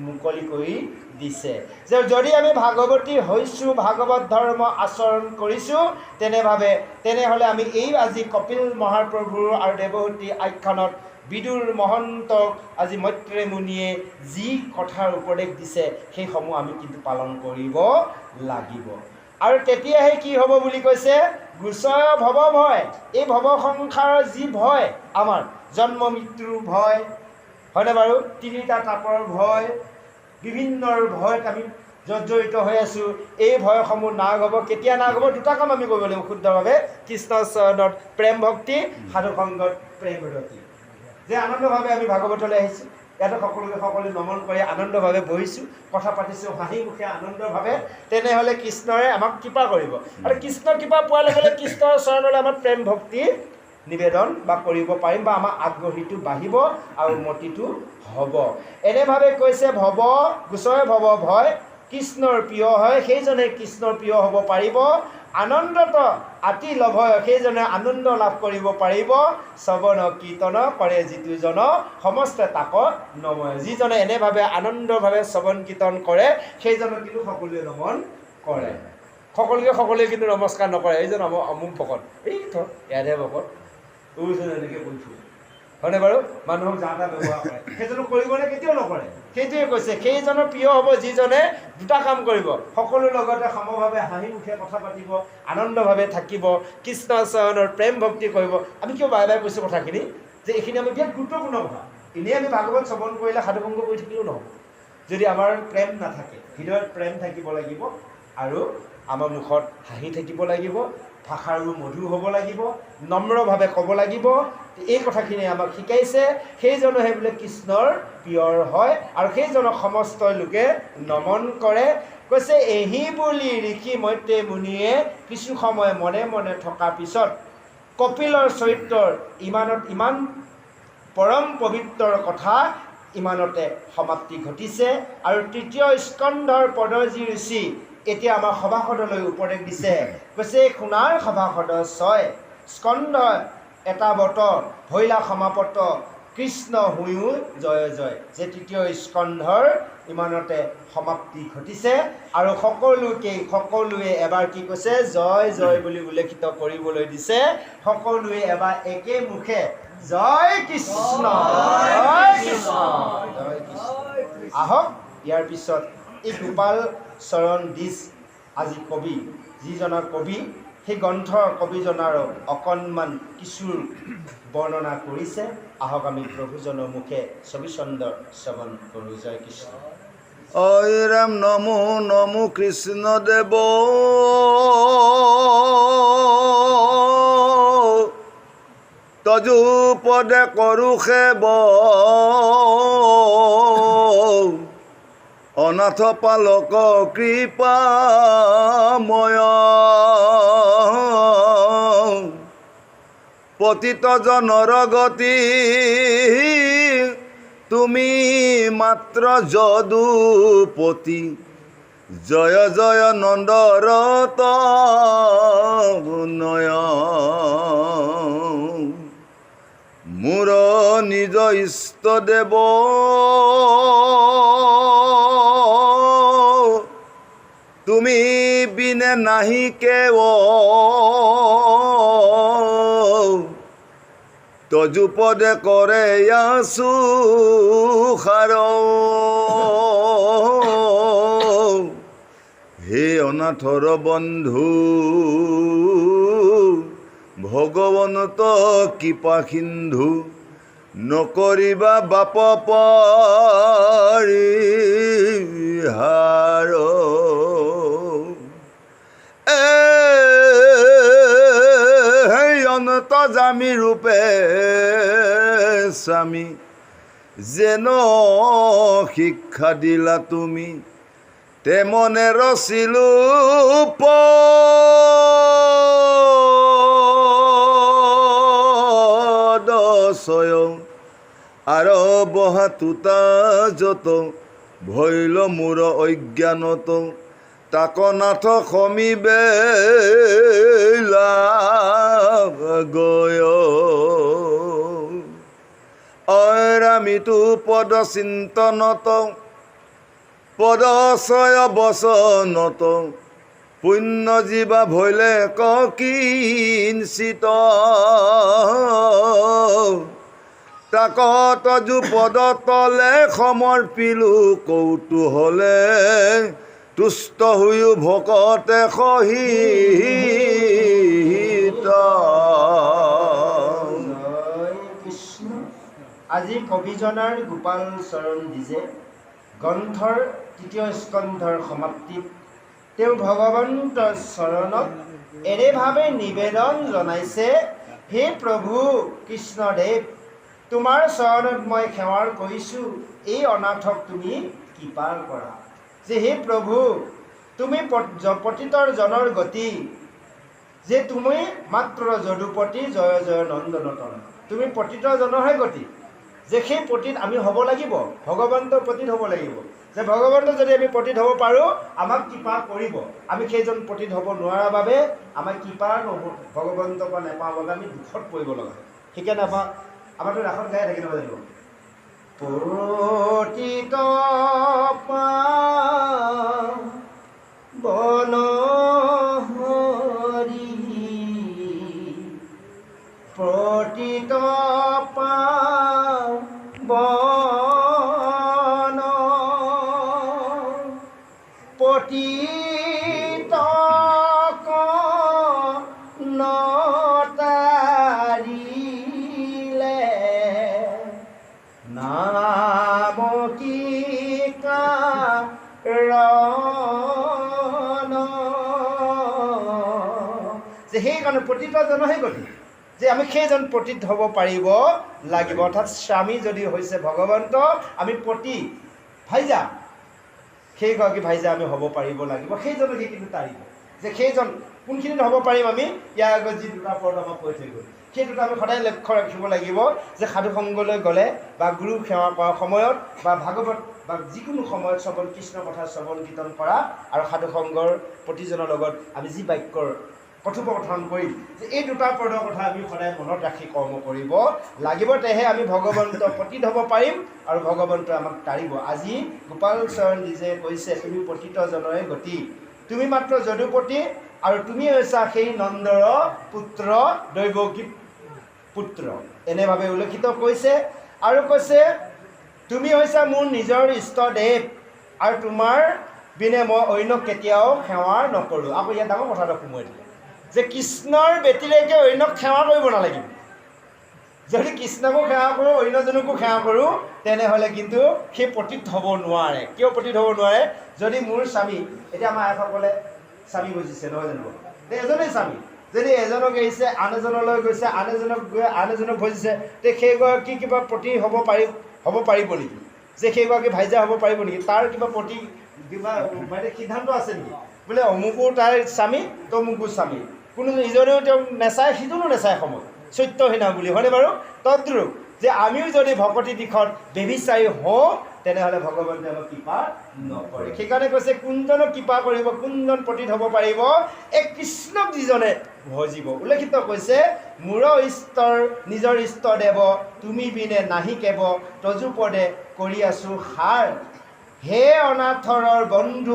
মুকলি কৰি দিছে। যে যদি আমি ভাগৱতী হৈছোঁ, ভাগৱত ধৰ্ম আচৰণ কৰিছোঁ, তেনেহ'লে আমি এই আজি কপিল মহাপ্ৰভুৰ আৰু দেৱহূতি আখ্যানত বিদুৰ মহন্তক আজি মৈত্ৰেয় মুনিয়ে যি কথাৰ উপদেশ দিছে সেইসমূহ আমি কিন্তু পালন কৰিব লাগিব। আৰু তেতিয়াহে কি হ'ব বুলি কৈছে, গুচয় ভৱ ভয়, এই ভৱ সংসাৰৰ যি ভয়, আমাৰ জন্ম মৃত্যুৰ ভয় হয়নে বাৰু, তিনিটা তাপৰ ভয়, বিভিন্নৰ ভয়ত আমি জৰ্জৰিত হৈ আছোঁ, এই ভয়সমূহ নাগ হ'ব। কেতিয়া নাগ হ'ব? দুটা কাম আমি কৰিব লাগিব শুদ্ধভাৱে, কৃষ্ণ চৰণত প্ৰেম ভক্তি, সাধুসংগত প্ৰেম ৰতি। যে আনন্দভাৱে আমি ভাগৱতলৈ আহিছোঁ, ইয়াতে সকলোৱে নমন কৰি আনন্দভাৱে বহিছোঁ, কথা পাতিছোঁ হাঁহি মুখে আনন্দভাৱে, তেনেহ'লে কৃষ্ণৰে আমাক কৃপা কৰিব। আৰু কৃষ্ণৰ কৃপা পোৱাৰ লগে লগে কৃষ্ণৰ চৰণলৈ আমাৰ প্ৰেম ভক্তি নিবেদন বা কৰিব পাৰিম, বা আমাৰ আগ্ৰহীটো বাঢ়িব আৰু মতিটো হ'ব। এনেভাৱে কৈছে ভৱ গুচয় ভৱ ভয়, কৃষ্ণৰ প্ৰিয় হয় সেইজনে কৃষ্ণৰ প্ৰিয় হ'ব পাৰিব। আনন্দত আতি লভয়, সেইজনে আনন্দ লাভ কৰিব পাৰিব। শ্ৰৱণ কীৰ্তন কৰে যিটোজন সমস্ত তাক নময়, যিজনে এনেভাৱে আনন্দভাৱে শ্ৰৱণ কীৰ্তন কৰে সেইজনক কিন্তু সকলোৱে নমন কৰে। সকলোৱে কিন্তু নমস্কাৰ নকৰে, এইজন অমুক ভকত, এই থ ইয়াতহে ভকত, তোৰচোন এনেকৈ কৈছোঁ হয়নে বাৰু, মানুহক যা তা ব্যৱহাৰ কৰে, সেইজনক কৰিবনে? কেতিয়াও নকৰে। সেইটোৱে কৈছে সেইজনৰ প্ৰিয় হ'ব যিজনে দুটা কাম কৰিব, সকলোৰ লগতে সমভাৱে হাঁহি মুখে কথা পাতিব, আনন্দভাৱে থাকিব, কৃষ্ণ চৰণৰ প্ৰেম ভক্তি কৰিব। আমি কিয় বাৰে বাৰে কৈছোঁ কথাখিনি, যে এইখিনি আমি বিৰাট গুৰুত্বপূৰ্ণ কথা। এনেই আমি ভাগৱত শ্ৰৱণ কৰিলে সাধুসংগ কৰি থাকিলেও নহ'ব, যদি আমাৰ প্ৰেম নাথাকে। হৃদয়ত প্ৰেম থাকিব লাগিব, আৰু আমাৰ মুখত হাঁহি থাকিব লাগিব, ভাষাৰো মধুৰ হ'ব লাগিব, নম্ৰভাৱে ক'ব লাগিব। এই কথাখিনি আমাক শিকাইছে। সেইজনহে বোলে কৃষ্ণৰ প্ৰিয়ৰ হয়, আৰু সেইজনক সমস্ত লোকে নমন কৰে। কৈছে এহি বুলি ঋষি মৈত্ৰেয় মুনিয়ে কিছু সময় মনে মনে থকাৰ পিছত কপিলৰ চৰিত্ৰৰ ইমান পৰম পবিত্ৰৰ কথা ইমানতে সমাপ্তি ঘটিছে। আৰু তৃতীয় স্কন্ধৰ পদৰ যি ৰুচি এতিয়া আমাৰ সভাসদলৈ উপদেশ দিছে। কৈছে সোণাৰ সভাসদ ছয় স্কন্ধ এটা বত ভৈলা সমাপত কৃষ্ণ হুয়ো জয় জয়। যে তৃতীয় স্কন্ধৰ ইমানতে সমাপ্তি ঘটিছে, আৰু সকলোৱে এবাৰ কি কৈছে, জয় জয় বুলি উল্লেখিত কৰিবলৈ দিছে। সকলোৱে এবাৰ একে মুখে জয় কৃষ্ণ জয় কৃষ্ণ জয় কৃষ্ণ। আহক ইয়াৰ পিছত এই গোপাল চৰণ দিছ আজি কবি, যিজনা কবি, সেই গ্ৰন্থৰ কবিজনাৰো অকণমান কিছু বৰ্ণনা কৰিছে। আহক আমি প্ৰভুজনৰ মুখে ছবিচন্দ্ৰ শ্ৰৱণ কৰোঁ। জয় কৃষ্ণ। অই ৰাম নমো নমো কৃষ্ণ দেৱ, তজু পদে কৰোঁ সেৱ, অনাথ পালক কৃপাময়, পতিত জনৰ গতি তুমি মাত্ৰ যদুপতি, জয় জয় নন্দৰতনয়, মোৰ নিজ ইষ্ট দেৱ, তুমি বিনে নাহি কেৱ, তজু পদে কৰে আছো সাৰ, হে অনাথৰ বন্ধু ভগৱন্ত কৃপা সিন্ধু, নকৰিবা বাপ পৰিহাৰ সেই অন্তৰ্যামী ৰূপে স্বামী যেন শিক্ষা দিলা তুমি তেমনে ৰচিলো পদস্বয়ং আৰু বহাতুতা যত ভৈল মোৰ অজ্ঞানত তাক নাথ সমীবে গয় অৰামিতো পদ চিন্তনত পদচয় বচনত পুণ্য জীৱা ভৈলে কিঞ্চিত তাক তজু পদ তলে সমৰ্পিলো কৌতূহলে তুষ্ট হৈও ভকতে সহিত আজি কবিজনাৰ গোপাল চৰণ দিজে গ্ৰন্থৰ তৃতীয় স্কন্ধৰ সমাপ্তিত তেওঁ ভগৱন্তৰ চৰণত এনেভাৱে নিবেদন জনাইছে হে প্ৰভু কৃষ্ণদেৱ তোমাৰ চৰণত মই সেৱাৰ কৰিছোঁ এই অনাথক তুমি কৃপা কৰা যে হে প্ৰভু তুমি পতিতৰ জনৰ গতি যে তুমি মাত্ৰ যদুপতি জয় জয় নন্দনতন তুমি পতিতৰ জনৰহে গতি যে সেই পতিত আমি হ'ব লাগিব ভগৱন্তৰ পতিত হ'ব লাগিব যে ভগৱন্তৰ যদি আমি পতিত হ'ব পাৰোঁ আমাক কৃপা কৰিব আমি সেইজন পতিত হ'ব নোৱাৰাৰ বাবে আমাক কৃপা ভগৱন্তৰ পৰা নাপাওঁ বাবে আমি দুখত পৰিব লগা হয় সেইকাৰণে আমাৰতো ৰাসত গাই থাকিব লাগিব পতিত বন হৰি পতিত বন পতিত নতাৰিলে নাম কি কাৰণ যে সেইকাৰণে পতিতজনহে গতি যে আমি সেইজন পতিত হ'ব পাৰিব লাগিব অৰ্থাৎ স্বামী যদি হৈছে ভগৱন্ত আমি পতি ভাইজা সেইগৰাকী ভাইজা আমি হ'ব পাৰিব লাগিব সেইজনকে কিন্তু তাৰিব যে সেইজন কোনখিনিত হ'ব পাৰিম আমি ইয়াৰ আগত যি দুটা পদ আমাক কৈ থৈ গ'ল সেই দুটা আমি সদায় লক্ষ্য ৰাখিব লাগিব যে সাধুসংগলৈ গ'লে বা গুৰু সেৱা কৰাৰ সময়ত বা ভাগৱত বা যিকোনো সময়ত শ্ৰৱণ কৃষ্ণ কথা শ্ৰৱণ কীৰ্তন কৰা আৰু সাধুসংগৰ প্ৰতিজনৰ লগত আমি যি বাক্যৰ কথোপকথন কৰিম যে এই দুটা পদৰ কথা আমি সদায় মনত ৰাখি কৰ্ম কৰিব লাগিব তেহে আমি ভগৱন্ত পতিত হ'ব পাৰিম আৰু ভগৱন্তই আমাক তাৰিব আজি গোপাল চৰণ দিজে কৈছে তুমি পতিতজনৰে গতি তুমি মাত্ৰ যদুপতি আৰু তুমি হৈছা সেই নন্দৰ পুত্ৰ দৈৱকী পুত্ৰ এনেভাৱে উল্লেখিত কৈছে আৰু কৈছে তুমি হৈছা মোৰ নিজৰ ইষ্টদেৱ আৰু তোমাৰ বিনে মই অন্য কেতিয়াও সেৱা নকৰোঁ আকৌ ইয়াত ডাঙৰ কথাটো সোমোৱাই দিলে যে কৃষ্ণৰ ব্যতিৰেকে অন্যক সেৱা কৰিব নালাগিব যদি কৃষ্ণকো সেৱা কৰোঁ অন্যজনকো সেৱা কৰোঁ তেনেহ'লে কিন্তু সেই পতিত হ'ব নোৱাৰে কিয় পতিত হ'ব নোৱাৰে যদি মোৰ স্বামী এতিয়া আমাৰ আইসকলে স্বামী বুজিছে নহয় জানো এজনেই স্বামী যদি এজনক এৰিছে আন এজনলৈ গৈছে আন এজনক গৈ আন এজনক ভজিছে তে সেইগৰাকী কিবা পতি হ'ব পাৰিব নেকি যে সেইগৰাকী ভাইজা হ'ব পাৰিব নেকি তাৰ কিবা পতি কিবা মানে সিদ্ধান্ত আছে নেকি বোলে অমুকো তাইৰ স্বামী তমুকো স্বামী কোনো ইজনেও তেওঁক নেচায় সিজনো নেচায় সময় সত্যহীনা বুলি হয়নে বাৰু তদ্ৰূপ যে আমিও যদি ভকতি দিশত বেবিচাৰী হওঁ তেনেহ'লে ভগৱন্তে আমাক কৃপা নকৰে সেইকাৰণে কৈছে কোনজনক কৃপা কৰিব কোনজন পতিত হ'ব পাৰিব এই কৃষ্ণক যিজনে ভজিব উল্লেখিত কৈছে মোৰ ইষ্টৰ নিজৰ ইষ্টদেৱ তুমি বিনে নাহি কেব তজুপদে কৰি আছোঁ সাৰ হে অনাথৰৰ বন্ধু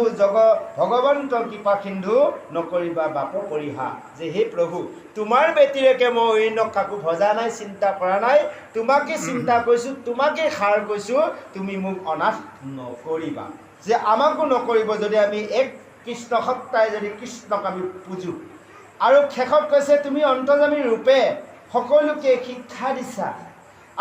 ভগৱন্ত কৃপা সিন্ধু নকৰিবা বাপ পৰিহা যে হে প্ৰভু তোমাৰ ব্যতিৰেকে মই অন্যক কাকো ভজা নাই চিন্তা কৰা নাই তোমাকে চিন্তা কৰিছোঁ তোমাকে সাৰ কৈছোঁ তুমি মোক অনাথ নকৰিবা যে আমাকো নকৰিব যদি আমি এক কৃষ্ণ সত্তাই যদি কৃষ্ণক আমি পূজোঁ আৰু শেষত কৈছে তুমি অন্তৰ্যামী ৰূপে সকলোকে শিক্ষা দিছা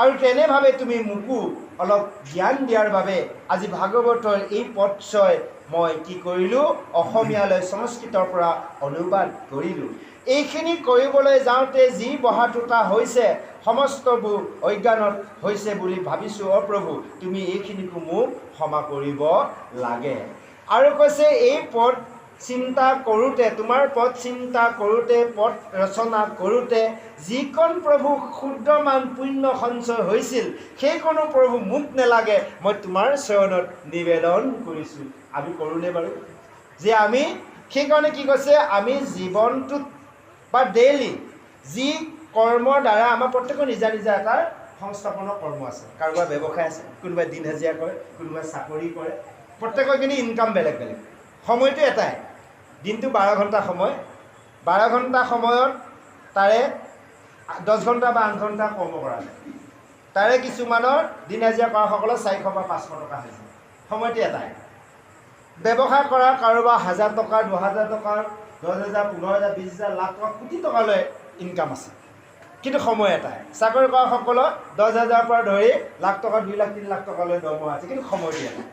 আৰু তেনেভাৱে তুমি মোকো অলপ জ্ঞান দিয়াৰ বাবে আজি ভাগৱতৰ এই পদছয় মই কি কৰিলোঁ, অসমীয়ালৈ সংস্কৃতৰ পৰা অনুবাদ কৰিলোঁ। এইখিনি কৰিবলৈ যাওঁতে যি বহা তোতা হৈছে সমস্তবোৰ অজ্ঞানত হৈছে বুলি ভাবিছোঁ। প্ৰভু তুমি এইখিনিকো মোক ক্ষমা কৰিব লাগে। আৰু কৈছে এই পদ চিন্তা কৰোঁতে, তোমাৰ পদ চিন্তা কৰোঁতে, পদ ৰচনা কৰোঁতে যিকণ প্ৰভু ক্ষুদ্ৰমান পুণ্য সঞ্চয় হৈছিল সেইকণো প্ৰভু মোক নেলাগে, মই তোমাৰ চৰণত নিবেদন কৰিছোঁ। আমি কৰোঁনে বাৰু? যে আমি সেইকাৰণে কি কৈছে, আমি জীৱনটোত বা ডেইলি যি কৰ্মৰ দ্বাৰা আমাৰ প্ৰত্যেকৰ নিজা নিজা এটা সংস্থাপনৰ কৰ্ম আছে। কাৰোবাৰ ব্যৱসায় আছে, কোনোবাই দিন হাজিৰা কৰে, কোনোবাই চাকৰি কৰে, প্ৰত্যেকৰ কিন্তু ইনকাম বেলেগ বেলেগ। সময়টো এটাই, দিনটো 12 ঘণ্টা সময়, 12 ঘণ্টা সময়ত তাৰে 10 ঘণ্টা বা 8 ঘণ্টা কৰ্ম কৰা যায়। তাৰে কিছুমানৰ দিন হাজিৰা কৰাসকলৰ 400 বা 500 টকা হৈছে। সময়টো এটাই। ব্যৱসায় কৰা কাৰোবাৰ 1000 টকা, 2000 টকা, 10,000, 15,000, 20,000, লাখ টকা, কোটি টকালৈ ইনকাম আছে, কিন্তু সময় এটাই। চাকৰি কৰাসকলৰ 10,000 পৰা ধৰি লাখ টকা, 2 লাখ, 3 লাখ টকালৈ দৰমহা আছে, কিন্তু সময়টো এটাই।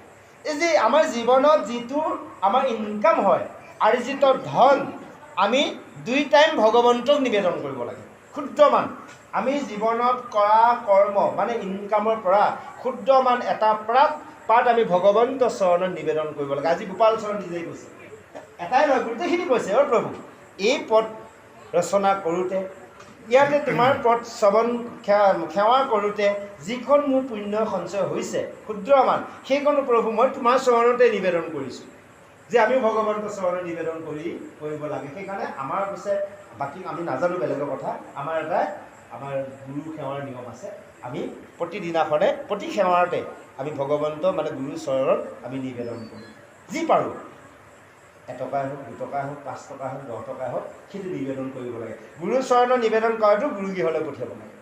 এই যে আমাৰ জীৱনত যিটো আমাৰ ইনকাম হয়, আৰ্জিত ধন, আমি 2 টাইম ভগৱন্তক নিবেদন কৰিব লাগে। ক্ষুদ্ৰমান আমি জীৱনত কৰা কৰ্ম মানে ইনকামৰ পৰা ক্ষুদ্ৰমান এটা পাত আমি ভগৱন্ত চৰণত নিবেদন কৰিব লাগে। আজি গোপাল চৰণ নিজেই কৈছে, এটাই নহয় গোটেইখিনি কৈছে। প্ৰভু এই পদ ৰচনা কৰোঁতে, ইয়াতে তোমাৰ পদ শ্ৰৱণ সেৱা কৰোঁতে যিখন মোৰ পুণ্য সঞ্চয় হৈছে ক্ষুদ্ৰমান, সেইখনো প্ৰভু মই তোমাৰ চৰণতে নিবেদন কৰিছোঁ। যে আমি ভগৱন্ত চৰণত নিবেদন কৰিব লাগে। সেইকাৰণে আমাৰ পিছে বাকী আমি নাজানো বেলেগৰ কথা, আমাৰ গুৰু সেৱাৰ নিয়ম আছে। আমি প্ৰতিদিনাখনে প্ৰতি সেৱাতে আমি ভগৱন্ত মানে গুৰু চৰণত আমি নিবেদন কৰোঁ। যি পাৰোঁ, 1 টকাই হওক, 2 টকাই হওক, 5 টকাই হওক, 10 টকাই হওক, সেইটো নিবেদন কৰিব লাগে। গুৰু চৰণত নিবেদন কৰাটো গুৰুগৃহলৈ পঠিয়াব লাগে।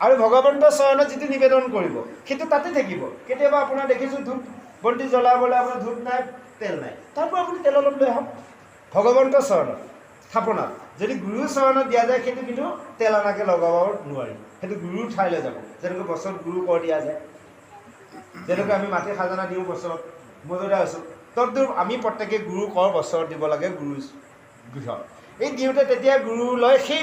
আৰু ভগৱন্ত চৰণত যিটো নিবেদন কৰিব সেইটো তাতে থাকিব। কেতিয়াবা আপোনাৰ দেখিছোঁ ধূপ বন্তি জ্বলাবলৈ আপোনাৰ ধূপ নাই, তেল নাই, তাৰ পৰা আপুনি তেল অলপ লৈ আহক ভগৱন্ত চৰণত স্থাপনাত। যদি গুৰু চৰণত দিয়া যায় সেইটো কিন্তু তেল অনাকৈ লগাব নোৱাৰি, সেইটো গুৰুৰ ঠাইলৈ যাব। যেনেকৈ বছৰত গুৰু কৰ দিয়া যায়, যেনেকৈ আমি মাটিৰ খাজানা দিওঁ বছৰত, মজুৰা হৈছোঁ, তদ্ৰূপ আমি প্ৰত্যেকে গুৰু কৰ বছৰত দিব লাগে গুৰু গৃহত। এই দিওঁতে তেতিয়া গুৰুলৈ সেই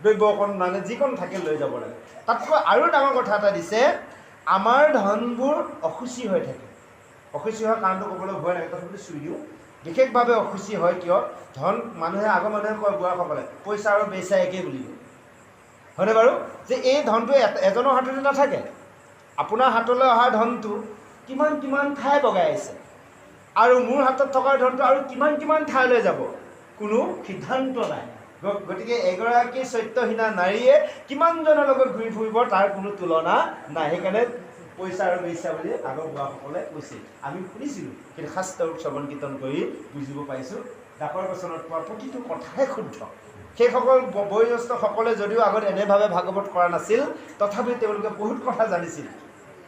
দ্ৰব্য অকণ মানে যিকণ থাকে লৈ যাব লাগে। তাতকৈ আৰু ডাঙৰ কথা এটা দিছে, আমাৰ ধনবোৰ অসুচি হৈ থাকে। অসুচি হোৱাৰ কাৰণটো ক'বলৈ ভয় লাগে, তথাপিতো চুই দিওঁ। বিশেষভাৱে অসুচি হয় কিয়? ধন আগৰ মানুহে কয়, বুঢ়াসকলে, পইচা আৰু বেচা একেই বুলি কয়, হয়নে বাৰু? যে এই ধনটো এজনৰ হাততে নাথাকে। আপোনাৰ হাতলৈ অহা ধনটো কিমান কিমান ঠাই বগাই আছে, আৰু মোৰ হাতত থকা ধনটো আৰু কিমান কিমান ঠাইলৈ যাব, কোনো সিদ্ধান্ত নাই। গতিকে এগৰাকী চৰিত্ৰহীনা নাৰীয়ে কিমানজনৰ লগত ঘূৰি ফুৰিব তাৰ কোনো তুলনা নাই। সেইকাৰণে পইচা আৰু বেচা বুলি আগৰ বুঢ়াসকলে কৈছিল, আমি শুনিছিলোঁ, কিন্তু শাস্ত্ৰ শ্ৰৱণ কীৰ্তন কৰি বুজিব পাৰিছোঁ। ডাকৰ বচনত পোৱা প্ৰতিটো কথাই শুদ্ধ। সেইসকল বয়োজ্যেষ্ঠসকলে যদিও আগত এনেভাৱে ভাগৱত কৰা নাছিল, তথাপি তেওঁলোকে বহুত কথা জানিছিল।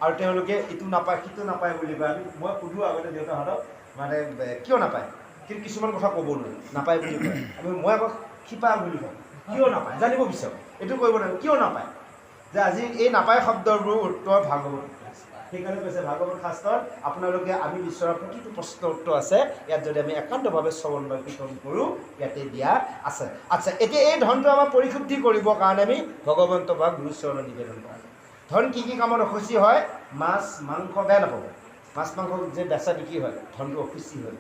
আৰু তেওঁলোকে ইটো নাপায় সিটো নাপায় বুলি কয়। মই সুধোঁ আগতে দেউতাহঁতক, মানে কিয় নাপায়? কিন্তু কিছুমান কথা ক'ব নোৱাৰি, নাপায় বুলি কয়। মই আকৌ শিপা বুলি কওঁ, কিয় নাপায় জানিব বিচাৰোঁ, এইটো কৰিব নোৱাৰিব, কিয় নাপায়? যে আজি এই নাপায় শব্দবোৰ উত্তৰ ভাগৱত। সেইকাৰণে কৈছে ভাগৱত শাস্ত্ৰত আপোনালোকে আমি বিচৰা প্ৰতিটো প্ৰশ্নৰ উত্তৰ আছে, ইয়াত যদি আমি একান্তভাৱে শ্ৰৱণ বা কীৰ্তন কৰোঁ, ইয়াতে দিয়া আছে। আচ্ছা, এতিয়া এই ধনটো আমাৰ পৰিশুদ্ধি কৰিবৰ কাৰণে আমি ভগৱন্ত বা গুৰু চৰণত নিবেদন কৰোঁ। ধন কি কি কামত অসুচি হয়? মাছ মাংস, বেয়া নাপাব, মাছ মাংস যে বেচা বিক্ৰী হয়, ধনটো অসুচি হয়।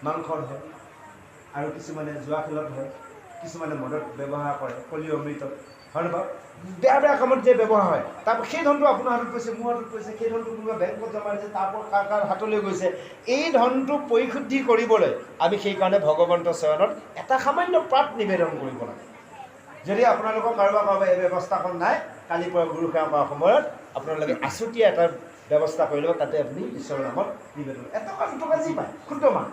মাংসত হয়, আৰু কিছুমানে জুৱা খেলত হয়, কিছুমানে মদত ব্যৱহাৰ কৰে, কলি অমৃতত, হয়নে বাৰু? বেয়া বেয়া কামত যে ব্যৱহাৰ হয়, তাৰ সেই ধনটো আপোনাৰ হাতত গৈছে, মোৰ হাতত গৈছে, সেই ধনটো কোনোবা বেংকত জমা দিছে, তাৰ পৰা কাৰ হাতলৈ গৈছে। এই ধনটো পৰিশুদ্ধি কৰিবলৈ আমি সেইকাৰণে ভগৱন্ত চৰণত এটা সামান্য পাত নিবেদন কৰিব লাগে। যদি আপোনালোকৰ কাৰোবাৰ এই ব্যৱস্থাখন নাই, কালিৰ পৰা গুৰু সেৱা কৰাৰ সময়ত আপোনালোকে আছুতীয়া এটা ব্যৱস্থা কৰি ল'ব, তাতে আপুনি ঈশ্বৰৰ নামত নিবেদন, 1 টকা 2 টকা যি পায় ক্ষুদ্ৰমান,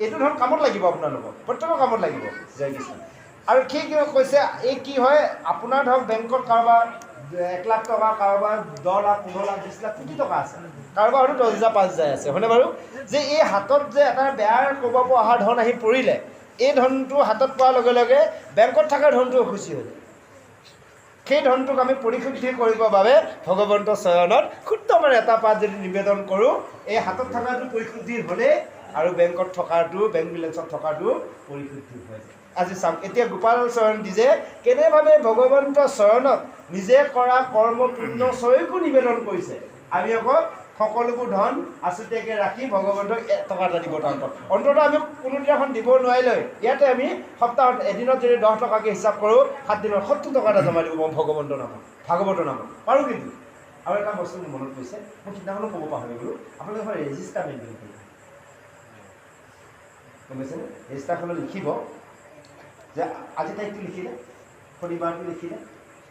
এইটো ধৰক কামত লাগিব, আপোনালোকৰ প্ৰত্যেকৰ কামত লাগিব। জয় কৃষ্ণ। আৰু সেই কিবা কৈছে, এই কি হয়, আপোনাৰ ধৰক বেংকত কাৰোবাৰ 1 লাখ টকা, কাৰোবাৰ 10 লাখ, 15 লাখ, 20 লাখ, কোটি টকা আছে, কাৰোবাৰ হয়তো 10,000 5,000 আছে, হয়নে বাৰু? যে এই হাতত যে এটা বেয়া ক'ৰবাৰ পৰা অহা ধন আহি পৰিলে, এই ধনটো হাতত পোৱাৰ লগে লগে বেংকত থকা ধনটো অসুচি হৈ যায়। সেই ধনটোক আমি পৰিশুদ্ধি কৰিবৰ বাবে ভগৱন্তৰ চৰণত শুদ্ধমান এটা পাত যদি নিবেদন কৰোঁ, এই হাতত থকাটো পৰিশুদ্ধি হ'লেই আৰু বেংকত থকাটো, বেংক বেলেঞ্চত থকাটো পৰিশুদ্ধি হৈ যায়। আজি চাওক, এতিয়া গোপাল চৰণ দিজে কেনেভাৱে ভগৱন্তৰ চৰণত নিজে কৰা কৰ্ম পুণ্য চয়কো নিবেদন কৰিছে। আমি আকৌ সকলোবোৰ ধন আছুতীয়াকৈ ৰাখি ভগৱন্তক টকা এটা দিব তাৰ ওপৰত। অন্ততঃ আমি কোনো দিনাখন দিব নোৱাৰিলে ইয়াতে আমি সপ্তাহত এদিনত যদি 10 টকাকৈ হিচাপ কৰোঁ, 7 দিনত 70 টকা এটা জমা দিব পাৰোঁ ভগৱন্তৰ নামত, ভাগৱতৰ নামত পাৰোঁ। কিন্তু আৰু এটা বস্তু মোৰ মনত পৰিছে, মই সিদিনাখনো ক'ব পাহৰি গ'লোঁ, আপোনালোকে ৰেজিষ্টাৰ মেইনটেইন কৰিব, গম পাইছেনে? ৰেজিষ্টাৰখনত লিখিব যে আজি তাৰিখটো লিখিলে, শনিবাৰটো লিখিলে,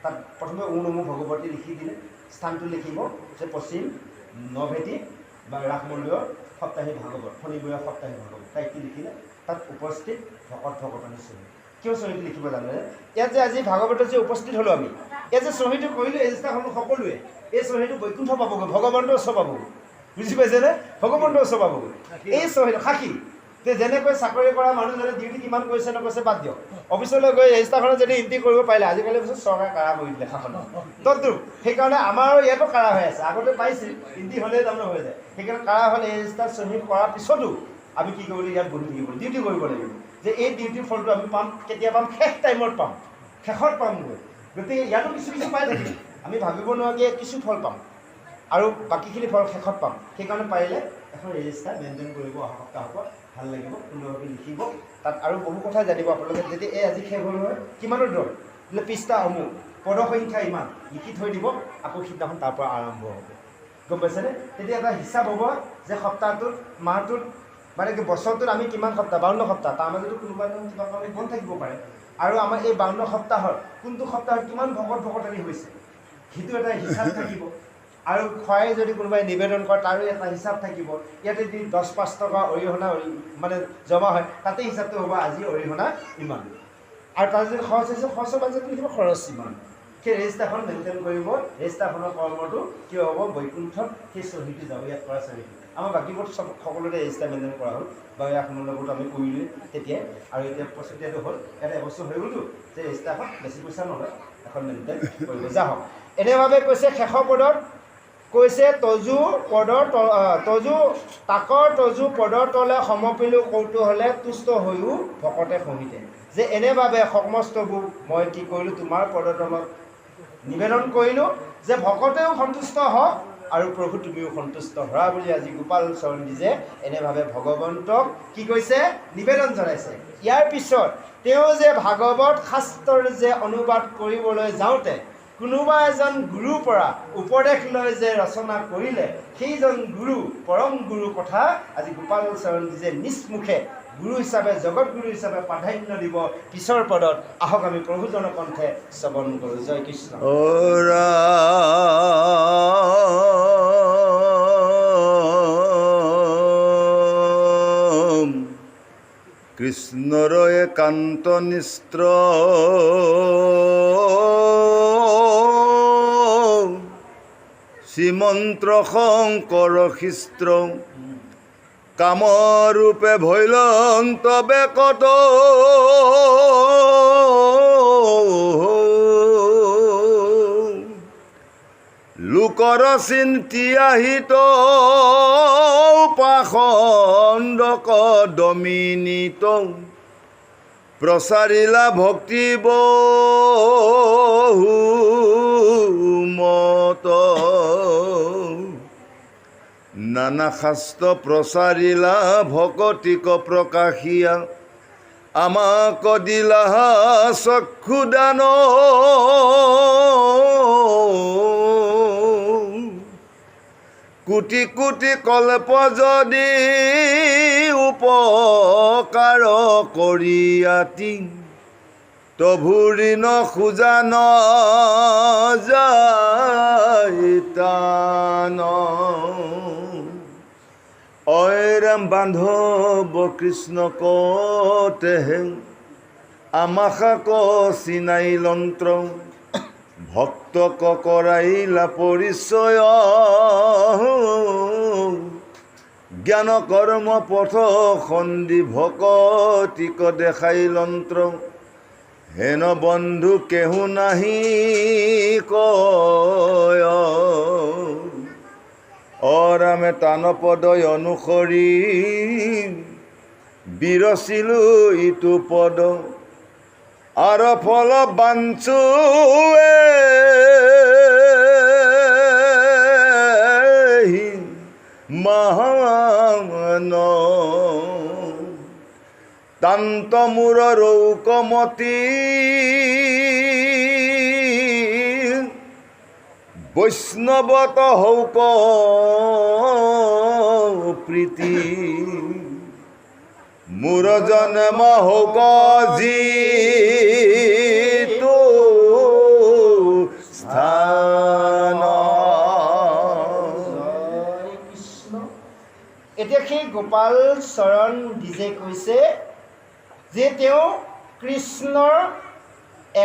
তাত প্ৰথমে নমো ভগৱতী লিখি দিলে, স্থানটো লিখিব যে পশ্চিম নভেটি বা ৰাসমন্দিৰৰ সপ্তাহী ভাগৱত, শনিবৰীয়া সপ্তাহী ভাগৱত, তাৰিখটো লিখিলে, তাত উপস্থিত ভকত ভকতনী চহী। কিয় চহীটো লিখিব জানে? ইয়াত যে আজি ভাগৱতত যে উপস্থিত হ'লোঁ আমি, ইয়াত যে চহীটো কৰিলোঁ, ৰেজিষ্টাৰখনো সকলোৱে, এই চহীটো বৈকুণ্ঠ পাবগৈ, ভগৱন্তৰ ওচৰ পাবগৈ, বুজি পাইছেনে? ভগৱন্তৰ ওচৰ পাবগৈ এই চহীটো সাক্ষী। যে যেনেকৈ চাকৰি কৰা মানুহজনে ডিউটি কিমান কৰিছে নকৰিছে বাদ দিয়ক, অফিচলৈ গৈ ৰেজিষ্টাৰখনত যদি এণ্ট্ৰি কৰিব পাৰিলে, আজিকালি পিছত চৰকাৰে কাৰা কৰি দিলে শাসনত তদ্ৰুপ। সেইকাৰণে আমাৰো ইয়াতো কাৰা হৈ আছে, আগতে পাইছিল এণ্ট্ৰি হ'লেই তাৰমানে হৈ যায়। সেইকাৰণে কাৰা হ'ল এই ৰেজিষ্টাৰ চহী কৰাৰ পিছতো আমি কি কৰিব লাগিব, ইয়াত বহি থাকিব, ডিউটি কৰিব লাগিব। যে এই ডিউটিৰ ফলটো আমি পাম, কেতিয়া পাম? শেষ টাইমত পাম, শেষত পামগৈ। গতিকে ইয়াতো কিছু কিছু পাই থাকিম, আমি ভাবিব নোৱাৰাকৈ কিছু ফল পাম আৰু বাকীখিনি ফল শেষত পাম। সেইকাৰণে পাৰিলে এখন ৰেজিষ্টাৰ মেইনটেইন কৰিব, অহা সপ্তাহৰ পৰা ভাল লাগিব, সুন্দৰভাৱে লিখিব। তাত আৰু বহু কথা জানিব আপোনালোকে। যদি এই আজি শেষ হ'ল হয়, কিমানৰ দৰ বোলে পৃষ্ঠা অমুক, পদসংখ্যা ইমান, লিখি থৈ দিব, আকৌ সিদিনাখন তাৰ পৰা আৰম্ভ হ'ব, গম পাইছেনে? তেতিয়া এটা হিচাপ হ'ব যে সপ্তাহটোত, মাহটোত, মানে কি বছৰটোত আমি কিমান সপ্তাহ, 52 সপ্তাহ, তাৰ মাজতো কোনোবা এজন কিবা কাৰণে বন্ধ থাকিব পাৰে। আৰু আমাৰ এই 52 সপ্তাহত কোনটো সপ্তাহত কিমান ভকত ভকতনী হৈছে, সেইটো এটা হিচাপ থাকিব। আৰু খোৱাই যদি কোনোবাই নিবেদন কৰে তাৰো এটা হিচাপ থাকিব। ইয়াতে যদি 10-5 টকা অৰিহণা মানে জমা হয়, তাতে হিচাপটো হ'ব আজি অৰিহণা ইমান, আৰু তাত যদি খৰচ হৈছে, খৰচৰ বাজেটটো লিখিব খৰচ ইমান। সেই ৰেজিষ্টাৰখন মেইনটেইন কৰিব। ৰেজিষ্টাৰখনৰ কৰ্মটো কি হ'ব, বৈকুণ্ঠত সেই চহীটো যাব, ইয়াত কৰা চহীটো। আমাৰ বাকীবোৰ চব সকলোতে ৰেজিষ্টাৰ মেইনটেইন কৰা হ'ল, বা এখনলৈবোৰত আমি কৰিলোঁ তেতিয়াই। আৰু এতিয়া প্ৰচেতিয়াটো হ'ল, ইয়াত এবছৰ হৈ গ'লতো, যে ৰেজিষ্টাৰখন বেছি পইচা নলয়, এখন মেইনটেইন কৰিব যা হওক। এনেভাৱে কৈছে শেষৰ পদত কৈছে, তজু তাকৰ তজু পদৰ তলে সমপিলো কৌতূহলে তুষ্ট হৈও ভকতে সহিতে। যে এনেভাৱে সমস্তবোৰ মই কি কৰিলোঁ, তোমাৰ পদৰ তলত নিবেদন কৰিলোঁ, যে ভকতেও সন্তুষ্ট হওক আৰু প্ৰভু তুমিও সন্তুষ্ট হোৱা বুলি আজি গোপাল চৰণ দিজে এনেভাৱে ভগৱন্তক কি কৈছে, নিবেদন জনাইছে। ইয়াৰ পিছত তেওঁ যে ভাগৱত শাস্ত্ৰৰ যে অনুবাদ কৰিবলৈ যাওঁতে কোনোবা এজন গুৰুৰ পৰা উপদেশ লৈ যে ৰচনা কৰিলে, সেইজন গুৰু, পৰম গুৰুৰ কথা আজি গোপাল চৰণ দিজে নিজ মুখে গুৰু হিচাপে, জগতগুৰু হিচাপে প্ৰাধান্য দিব পিছৰ পদত। আহক আমি প্ৰভুজনৰ কণ্ঠে শ্ৰৱণ কৰোঁ। জয় কৃষ্ণ। কৃষ্ণৰ একান্ত নিস্ত্ৰ শ্ৰীমন্ত্ৰ শংকৰ শিস্ত্ৰ কামৰূপে ভৈলন্ত বেকত লোকৰ চিন্তি আহিত পাখণ্ডক দমিনিত প্ৰচাৰিলা ভক্তি বহুমত নানা শাস্ত্ৰ প্ৰচাৰিলা ভকতিক প্ৰকাশিয়া আমাক দিলা চক্ষুদান কোটি কোটি কল্প যদি উপকাৰ কৰি আতি তভুৰি নোখোজা নাযায়তান ঐৰাম বান্ধৱ কৃষ্ণ কতেহে আমাশাক চিনাই লন্ত্ৰ ভক্তক কৰাইলা পৰিচয় জ্ঞান কৰ্ম পথ সন্ধি ভকতিক দেখাই লন্ত্ৰ হেন বন্ধু কেহু নাহি কয় অৰামে টান পদয় অনুসৰি বিৰচিলো ইটো পদ আৰু ফল বাঞ্চু মহান তান্ত মূৰ ৰৌকমতী বৈষ্ণৱত হৌক প্ৰীতি মূৰ জন্ম হৌক যিটো স্থান। জয় কৃষ্ণ। এতিয়া সেই গোপাল চৰণ দ্বিজে কৈছে যে তেওঁ কৃষ্ণৰ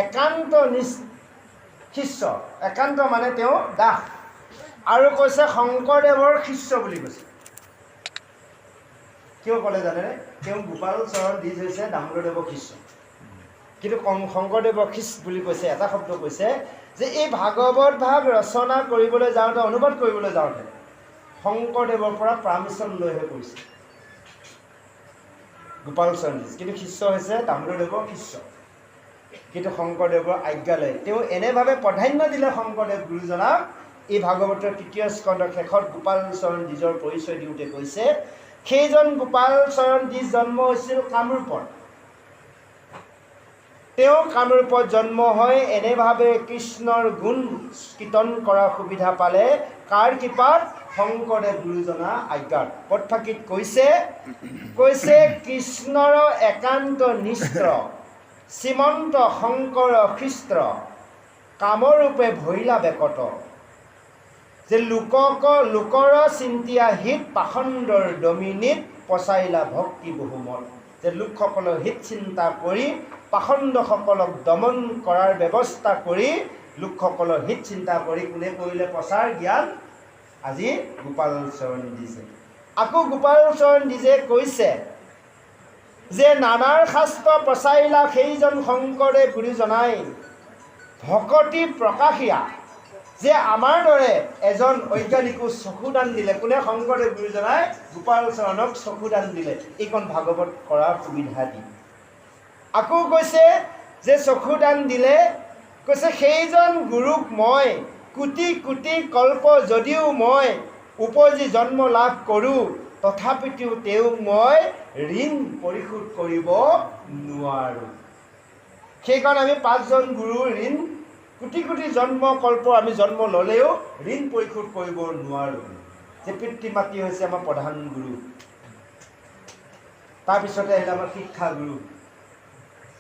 একান্ত শিষ্য, একান্ত মানে তেওঁ দাস, আৰু কৈছে শংকৰদেৱৰ শিষ্য বুলি কৈছে। কিয় ক'লে জানেনে? তেওঁ গোপাল চৰণ দ্বিজ হৈছে দামোদৰদেৱৰ শিষ্য, কিন্তু শংকৰদেৱৰ শিষ্য বুলি কৈছে। এটা শব্দ কৈছে যে এই ভাগৱত ভাগ ৰচনা কৰিবলৈ যাওঁতে, অনুবাদ কৰিবলৈ যাওঁতে শংকৰদেৱৰ পৰা পাৰ্মিশ্যন লৈহে কৰিছে গোপাল চৰণ দ্বিজ, কিন্তু শিষ্য হৈছে দামোদৰদেৱৰ শিষ্য, কিন্তু শংকৰদেৱৰ আজ্ঞা লয়। তেওঁ এনেভাৱে প্ৰাধান্য দিলে শংকৰদেৱ গুৰুজনাক। এই ভাগৱতৰ ৩য় স্কন্ধৰ শেষত গোপাল চৰণ দ্বিজৰ পৰিচয় দিওঁতে কৈছে সেইজন গোপাল চৰণ দ্বিজ জন্ম হৈছিল কামৰূপত। তেওঁ কামৰূপত জন্ম হৈ এনেভাৱে কৃষ্ণৰ গুণ কীৰ্তন কৰাৰ সুবিধা পালে। কাৰ কৃপাত? শংকৰদেৱ গুৰুজনা আজ্ঞাত। পদফাঁকিত কৈছে কৃষ্ণৰ একান্ত নিষ্ঠ শ্ৰীমন্ত শংকৰ খ্ৰীষ্ট কামৰূপে ভৈলা বেকত যে লোকৰ চিন্তিয়া হিত পাখণ্ডৰ দমিনীত পচাইলা ভক্তি বহুমত। যে লোকসকলৰ হিত চিন্তা কৰি পাখণ্ডসকলক দমন কৰাৰ ব্যৱস্থা কৰি, লোকসকলৰ হিত চিন্তা কৰি কোনে কৰিলে প্ৰচাৰ? জ্ঞান আজি গোপাল চৰণ দ্বিজে। আকৌ গোপাল চৰণ দ্বিজে কৈছে যে নানাৰ শাস্ত্ৰ প্ৰচাৰিলা সেইজন শংকৰদেৱ গুৰুজনাই ভকতি প্ৰকাশিয়া। যে আমাৰ দৰে এজন অজ্ঞানিকো চকুদান দিলে। কোনে? শংকৰদেৱ গুৰুজনাই গোপাল চৰণক চকুদান দিলে এইখন ভাগৱত কৰাৰ সুবিধা দি। আকৌ কৈছে যে চকুদান দিলে, কৈছে সেইজন গুৰুক মই কোটি কোটি কল্প যদিও মই উপজি জন্ম লাভ কৰোঁ, তথাপিতো তেওঁক মই ঋণ পৰিশোধ কৰিব নোৱাৰোঁ। সেইকাৰণে আমি 5জন গুৰুৰ ঋণ কোটি কোটি জন্ম কল্প আমি জন্ম ল'লেও ঋণ পৰিশোধ কৰিব নোৱাৰোঁ। যে পিতৃ মাতৃ হৈছে আমাৰ প্ৰধান গুৰু, তাৰপিছতে আহিলে আমাৰ শিক্ষা গুৰু,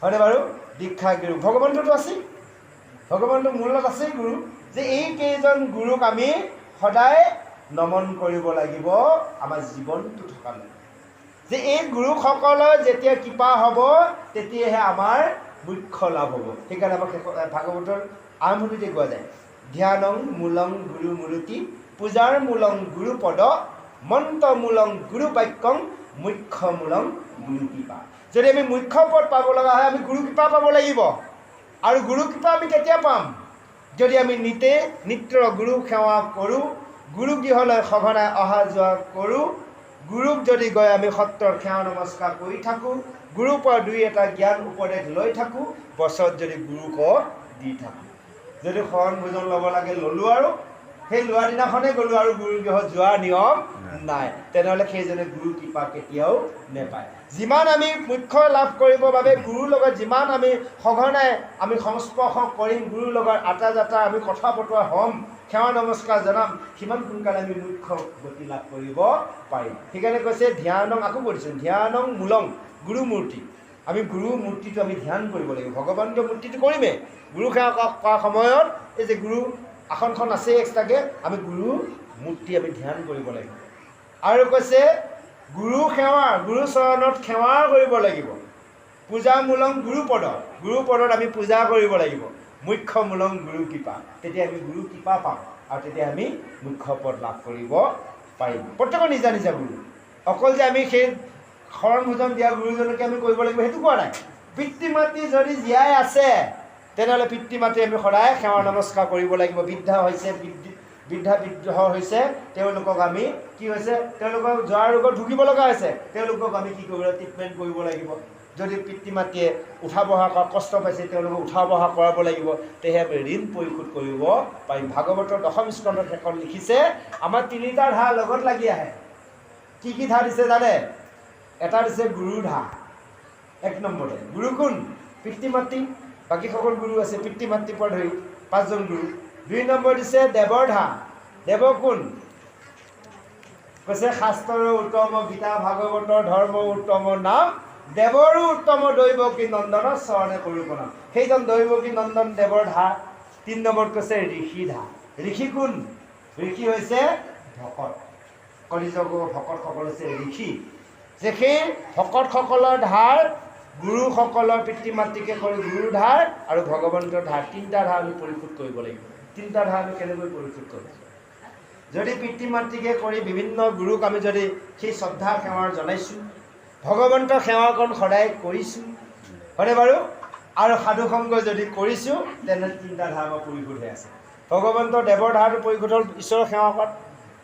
হয়নে বাৰু? দীক্ষা গুৰু, ভগৱন্তটো আছেই, ভগৱন্ত মূলত আছেই গুৰু। যে এইকেইজন গুৰুক আমি সদায় নমন কৰিব লাগিব আমাৰ জীৱনটো থকালৈ। যে এই গুৰুসকলৰ যেতিয়া কৃপা হ'ব তেতিয়াহে আমাৰ মুখ্য লাভ হ'ব। সেইকাৰণে আমাৰ ভাগৱতৰ আৰম্ভণিতে কোৱা যায় ধ্যানং মূলং গুৰু মূৰ্তি পূজাৰ মূলং গুৰু পদ মন্ত্ৰ মূলং গুৰু বাক্যং মুখ্য মূলং গুৰু কৃপা। যদি আমি মুখ্য পদ পাব লগা হয় আমি গুৰু কৃপা পাব লাগিব। আৰু গুৰু কৃপা আমি কেতিয়া পাম? যদি আমি নিত্য গুৰু সেৱা কৰোঁ, গুৰু গৃহলৈ সঘনাই অহা যোৱা কৰোঁ, গুৰুক যদি গৈ আমি সত্ৰৰ সেৱা নমস্কাৰ কৰি থাকোঁ, গুৰুৰ পৰা 2-এটা জ্ঞান উপদেশ লৈ থাকোঁ, বছৰত যদি গুৰুক দি থাকোঁ। যদি শৰণ ভোজন ল'ব লাগে ল'লোঁ আৰু সেই লোৱা দিনাখনেই গ'লোঁ আৰু গুৰু গৃহত যোৱাৰ নিয়ম নাই, তেনেহ'লে সেইজনে গুৰু কৃপা কেতিয়াও নেপায়। যিমান আমি মুখ্য লাভ কৰিবৰ বাবে গুৰুৰ লগত যিমান আমি সঘনাই আমি সংস্পৰ্শ কৰিম, গুৰুৰ লগত আটা যাত্ৰা আমি কথা বতৰা হ'ম, সেৱা নমস্কাৰ জনাম, সিমান সোনকালে আমি মুখ্য গতি লাভ কৰিব পাৰিম। সেইকাৰণে কৈছে ধ্যানং, আকৌ কৰিছোঁ ধ্যানং মূলং গুৰু মূৰ্তি। আমি গুৰু মূৰ্তিটো আমি ধ্যান কৰিব লাগিব। ভগৱন্তৰ মূৰ্তিটো কৰিমেই, গুৰু সেৱা কৰাৰ সময়ত এই যে গুৰু আসনখন আছে এক্সট্ৰাকৈ, আমি গুৰু মূৰ্তি আমি ধ্যান কৰিব লাগিব। আৰু কৈছে গুৰু সেৱা, গুৰু চৰণত সেৱা কৰিব লাগিব। পূজা মূলং গুৰু পদত আমি পূজা কৰিব লাগিব। মুখ্য মূলং গুৰু কৃপা, তেতিয়া আমি গুৰু কৃপা পাম আৰু তেতিয়া আমি মুখ্য পদ লাভ কৰিব পাৰিম। প্ৰত্যেকৰ নিজা নিজা গুৰু, অকল যে আমি সেই শৰণ ভোজন দিয়া গুৰুজনকে আমি কৰিব লাগিব সেইটো কোৱা নাই। পিতৃ মাতৃ যদি জীয়াই আছে তেনেহ'লে পিতৃ মাতৃ আমি সদায় সেৱা নমস্কাৰ কৰিব লাগিব। বৃদ্ধা হৈছে বৃদ্ধা বিদ্ৰোহ হৈছে, তেওঁলোকক আমি কি হৈছে, তেওঁলোকক জৰা ৰোগত ভুগিব লগা হৈছে, তেওঁলোকক আমি কি কৰিব লাগিব, ট্ৰিটমেণ্ট কৰিব লাগিব। যদি পিতৃ মাতৃয়ে উঠা বহা কৰা কষ্ট পাইছে, তেওঁলোকক উঠা বহা কৰাব লাগিব, তেহে আমি ঋণ পৰিশোধ কৰিব পাৰিম। ভাগৱতৰ দশম স্কন্ধত শেষত লিখিছে আমাৰ তিনিটা ধাৰ লগত লাগি আহে। কি কি ধাৰ দিছে জানে? এটা দিছে গুৰু ধাৰ, 1 নম্বৰতে। গুৰু কোন? পিতৃ মাতৃ। বাকী সকল গুৰু আছে পিতৃ মাতৃৰ পৰা ধৰি 5জন গুৰু। 2 নম্বৰ দিছে দেৱৰ ধাৰ। দেৱ কোন? কৈছে শাস্ত্ৰৰ উত্তম গীতা ভাগৱতৰ ধৰ্ম উত্তম নাম, দেৱৰো উত্তম দৈৱকী নন্দনৰ চৰণে কৰো প্ৰণাম। সেইজন দৈৱকী নন্দন দেৱৰ ধাৰ। 3 নম্বৰত কৈছে ঋষি ধাৰ। ঋষি কোন? ঋষি হৈছে ভকত। কলিযুগৰ ভকতসকল হৈছে ঋষি। যে সেই ভকতসকলৰ ধাৰ, গুৰুসকলৰ পিতৃ মাতৃকে কৰি গুৰু ধাৰ আৰু ভগৱন্তৰ ধাৰ, 3টা ধাৰ আমি পৰিশোধ কৰিব লাগিব। 3টা ধাৰ আমি কেনেকৈ পৰিশোধ কৰিম? যদি পিতৃ মাতৃকে কৰি বিভিন্ন গুৰুক আমি যদি সেই শ্ৰদ্ধা সেৱা জনাইছোঁ, ভগৱন্তৰ সেৱাকণ সদায় কৰিছোঁ, হয়নে বাৰু? আৰু সাধুসংগ যদি কৰিছোঁ, তেনে 3টা ধাৰ আমাৰ পৰিশোধ হৈ আছে। ভগৱন্তৰ দেৱৰ ধাৰটো পৰিশোধ হ'ল ঈশ্বৰৰ সেৱা কৰাত।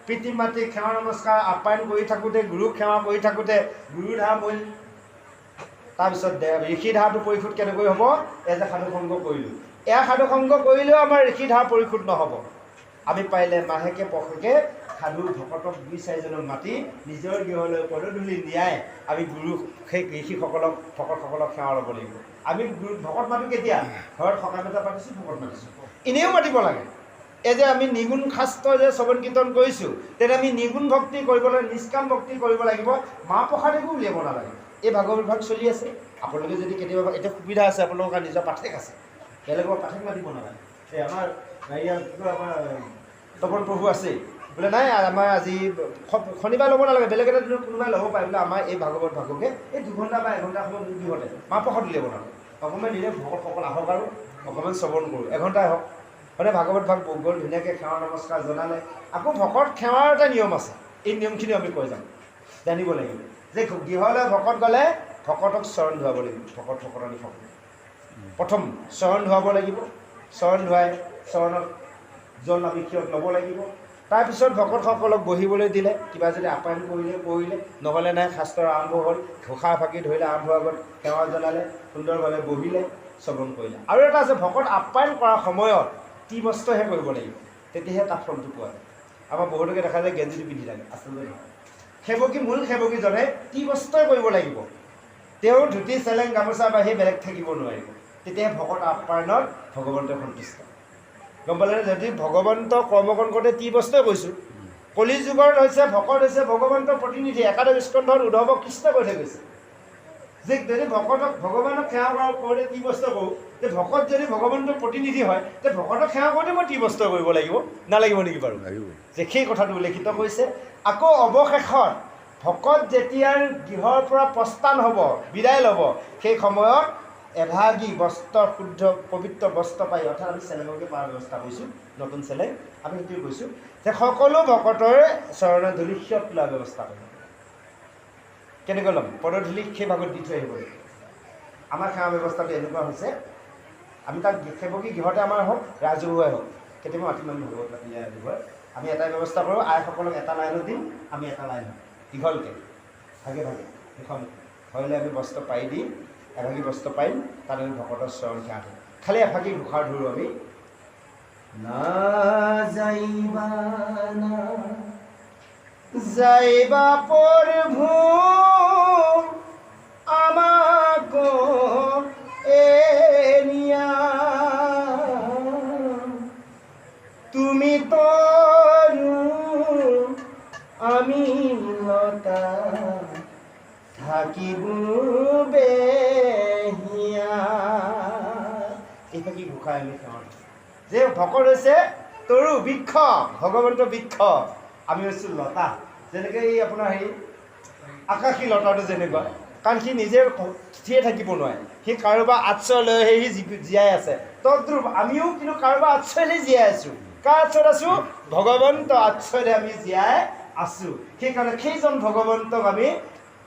পিতৃ মাতৃক সেৱা নমস্কাৰ আপ্যায়ন কৰি থাকোঁতে, গুৰুক সেৱা কৰি থাকোঁতে গুৰু ধাৰ মূল। তাৰপিছত ঋষি ধাৰটো পৰিশোধ কেনেকৈ হ'ব? এই যে সাধুসংগ কৰিলোঁ, এয়া সাধুসংগ কৰিলেও আমাৰ ঋষি ধাৰ পৰিশোধ নহ'ব। আমি পাৰিলে মাহেকে পষেকে সাধু ভকতক 2-4জনক মাতি নিজৰ গৃহলৈ পদধূলি নিয়াই আমি গুৰু সেই ঋষিসকলক ভকতসকলক সেৱা ল'ব লাগিব। আমি ভকত মাতোঁ কেতিয়া? ঘৰত সকাম এটা পাতিছোঁ, ভকত মাতিছোঁ, এনেও মাতিব লাগে। এই যে আমি নিগুণ শাস্ত্ৰ যে শ্ৰৱণ কীৰ্তন কৰিছোঁ, তেতিয়া আমি নিগুণ ভক্তি কৰিবলৈ, নিষ্কাম ভক্তি কৰিব লাগিব। মাহ প্ৰসাদ একো উলিয়াব নালাগে। এই ভাগৱত ভাগ চলি আছে। আপোনালোকে যদি কেতিয়াবা, এতিয়া সুবিধা আছে, আপোনালোকৰ নিজৰ পাঠেক আছে, বেলেগৰ পাঠেক মাতিব নালাগে। এই আমাৰ ইয়াত আমাৰ তপন প্ৰভু আছে, বোলে নাই আমাৰ আজি শনিবাৰ ল'ব নালাগে, বেলেগ এটা দিনত কোনোবাই ল'ব পাৰে, বোলে আমাৰ এই ভাগৱত ভাগকে এই 2 ঘণ্টা বা 1 ঘণ্টা সময় দিবতে মাহ প্ৰসাদ উলিয়াব নালাগে। অকণমান দিলে ভকতসকল আহক আৰু অকণমান শ্ৰৱণ কৰোঁ, 1 ঘণ্টাই হওক, মানে ভাগৱত ভাগ গ'ল, ধুনীয়াকৈ সেৱা নমস্কাৰ জনালে। আকৌ ভকত সেৱাৰ এটা নিয়ম আছে, এই নিয়মখিনি আমি কৈ যাম, জানিব লাগিব। যে গৃহলৈ ভকত গ'লে ভকতক চৰণ ধুৱাব লাগিব। ভকতসকলক প্ৰথম চৰণ ধুৱাব লাগিব। চৰণ ধুৱাই চৰণত জল অভিষেক ল'ব লাগিব। তাৰপিছত ভকতসকলক বহিবলৈ দিলে, কিবা যদি আপ্যায়ন কৰিলে, নহ'লে নাই, শাস্ত্ৰ আৰম্ভ হ'ল, ঘোষা ফাঁকি ধৰিলে, আৰম্ভ আগত সেৱা জনালে, সুন্দৰভাৱে বহিলে, শ্ৰৱণ কৰিলে। আৰু এটা আছে, ভকত আপ্যায়ন কৰাৰ সময়ত ত্ৰিবস্ত্ৰহে কৰিব লাগিব, তেতিয়াহে তাৰ ফলটো পোৱা যায়। আমাৰ বহুতকে দেখা যায় গেঞ্জিটো পিন্ধি থাকে, আচলতে নহয়। সেৱকী, মূল সেৱকীজনে ত্ৰিবস্ত্ৰই কৰিব লাগিব। তেওঁ ধুতি চেলেং গামোচা বাঢ়ি বেলেগ থাকিব নোৱাৰিব, তেতিয়াহে ভকত আপ্যায়নত ভগৱন্তই সন্তুষ্ট। গম পালে? যদি ভগৱন্ত কৰ্মকণ কৰোঁতে ত্ৰিবস্ত্ৰই কৈছোঁ। কলি যুগত হৈছে ভকত হৈছে ভগৱন্তৰ প্ৰতিনিধি। একাদশ স্কন্ধত উদ্ধৱ কৃষ্ণ কৈ থৈ গৈছে যে যদি ভকতক ভগৱানক সেৱা কৰোঁতে ত্ৰিবস্ত্ৰ কৰোঁ, তে ভকত যদি ভগৱন্তৰ প্ৰতিনিধি হয়, তে ভকতক সেৱা কৰোঁতে মই ত্ৰিবস্ত্ৰ কৰিব লাগিব, নালাগিব নেকি বাৰু? যে সেই কথাটো উল্লেখিত কৰিছে। আকৌ অৱশেষত ভকত যেতিয়া গৃহৰ পৰা প্ৰস্থান হ'ব, বিদায় ল'ব, সেই সময়ত এভাগী বস্ত্ৰ, শুদ্ধ পবিত্ৰ বস্ত্ৰ পাই, অৰ্থাৎ আমি চেলেঙকে পোৱাৰ ব্যৱস্থা কৰিছোঁ, নতুন চেলেং, আমি সেইটোৱে কৈছোঁ যে সকলো ভকতৰ চৰণৰ ধূলি ক্ষত লোৱাৰ ব্যৱস্থা কৰিম। কেনেকৈ ল'ম? পদধূলি সেই ভাগত দি থৈ আহিব লাগিব। আমাৰ সেৱা ব্যৱস্থাটো এনেকুৱা হৈছে, আমি তাত সেৱকী গৃহতে আমাৰ হওক, ৰাজহুৱাই হওক, কেতিয়াবা মাতি মানুহ ভগৱত পাতিলে ৰাজহুৱাই, আমি এটাই ব্যৱস্থা কৰোঁ, আইসকলক এটা লাইনত দিম, আমি এটা লাইন হ'ম, দীঘলকৈ ভাগে ভাগে এখন হ'লে আমি বস্ত্ৰ পাৰি দিম, এভাগী বস্ত্ৰ পাৰিম, তাত আমি ভকতৰ চৰণ সেৱা দিম। খালি এভাগী ঘোষাৰ ধৰোঁ আমি, না যাইবা না যাইবা প্ৰভু আমাক এৰিয়া, তুমি তৰু আমি লতা থাকিব বেহিয়া। এইভাগী ঘোষাই আমি সেৱা যে ভকত হৈছে তৰু বৃক্ষ, ভগৱন্ত বৃক্ষ, আমি হৈছোঁ লতা। যেনেকৈ এই আপোনাৰ হেৰি আকাশী লতাটো যেনেকুৱা, কাৰণ সি নিজে থিয়ে থাকিব নোৱাৰে, সি কাৰোবাৰ আশ্ৰয় লৈ সি জীয়াই আছে। তদ্ৰুপ আমিও কিন্তু কাৰোবাৰ আশ্ৰয়তে জীয়াই আছোঁ। কাৰ আশ্ৰয়ত আছোঁ? ভগৱন্ত আশ্ৰয়তে আমি জীয়াই আছোঁ। সেইকাৰণে সেইজন ভগৱন্তক আমি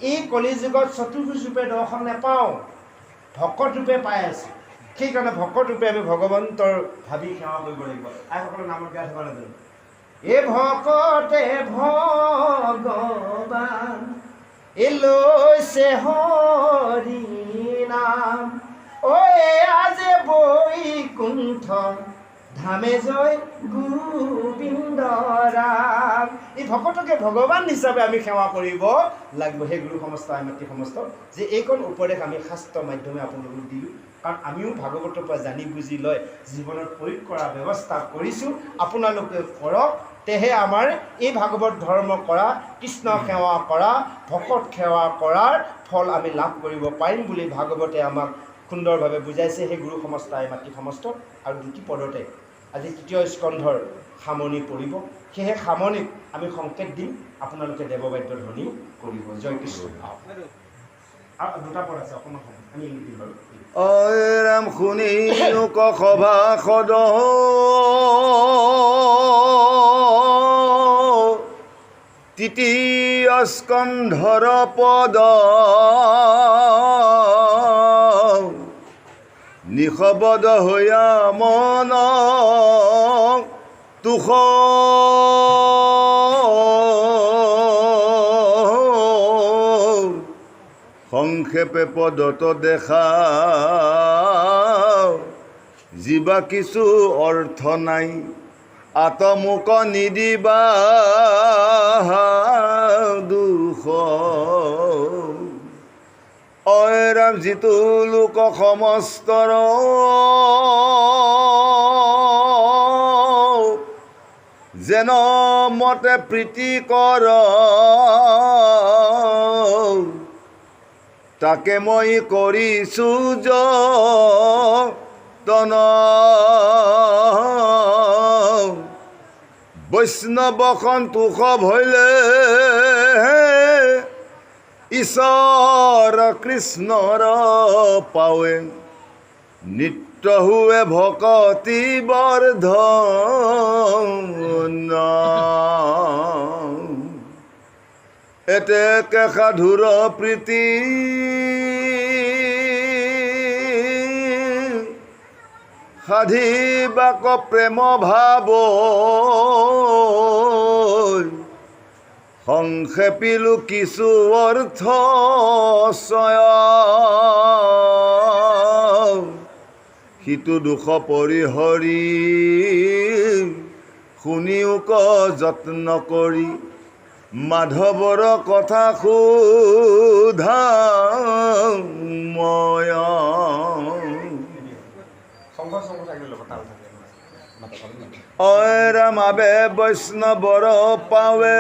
এই কলি যুগত চতুৰ্ভুজ ৰূপে দৰ্শন নাপাওঁ। ভকত ৰূপে পাই আছোঁ সেইকাৰণে ভকত ৰূপে আমি ভগৱন্তৰ ভাবি সেৱা কৰিব লাগিব আইসকলৰ নামত গাই থকা নাজানো এ ভকতে ভগৱান এ লৈছে হৰি নাম ঐ আজি বৈকুণ্ঠ ধামে জয় গোবিন্দ ৰাম এই ভকতকে ভগৱান হিচাপে আমি সেৱা কৰিব লাগিব সেই গুৰু সমস্ত আইমাতৃ সমস্ত যে এইকণ উপদেশ আমি শাস্ত্ৰ মাধ্যমে আপোনালোকক দিলোঁ কাৰণ আমিও ভাগৱতৰ পৰা জানি বুজি লৈ জীৱনত প্ৰয়োগ কৰাৰ ব্যৱস্থা কৰিছোঁ আপোনালোকে কৰক তেহে আমাৰ এই ভাগৱত ধৰ্ম কৰা কৃষ্ণ সেৱা কৰা ভকত সেৱা কৰাৰ ফল আমি লাভ কৰিব পাৰিম বুলি ভাগৱতে আমাক সুন্দৰভাৱে বুজাইছে সেই গুৰু সমস্ত আইমাতৃ সমস্ত আৰু দুটি পদতে আজি তৃতীয় স্কন্ধৰ সামৰণি পৰিব সেয়েহে সামৰণিত আমি সংকেত দিম আপোনালোকে দেৱবাদ্য ধ্বনি কৰিব জয় কৃষ্ণ আৰু দুটা পদ আছে অকণমান আমি দিম বাৰু ঐৰাম শুনি লোক সভা সদ তৃতীয় স্কন্ধৰ পদ নিশবদ হৈয়া মন তুষ সংক্ষেপে পদত দেখা যিবা কিছু অৰ্থ নাই আতমুক নিদিবা দুখ ঐৰাম যিটো লোক সমস্তৰ যেন মতে প্ৰীতি কৰ তাকে মই কৰিছোঁ যতন বৈষ্ণৱ সন্তোষ ভৈলে ঈশ্বৰ কৃষ্ণৰ পাৱে নিত্য হুৱে ভকতি বৰ্ধন এতেকে সাধুৰ প্ৰীতি সাধিবাক প্ৰেম ভাৱ সংক্ষেপিলো কিছু অৰ্থ সিটো দুখ পৰিহৰি শুনিওক যত্ন কৰি মাধৱৰ কথা সোধা ময় ঐৰাম আবে বৈষ্ণৱৰ পাৱে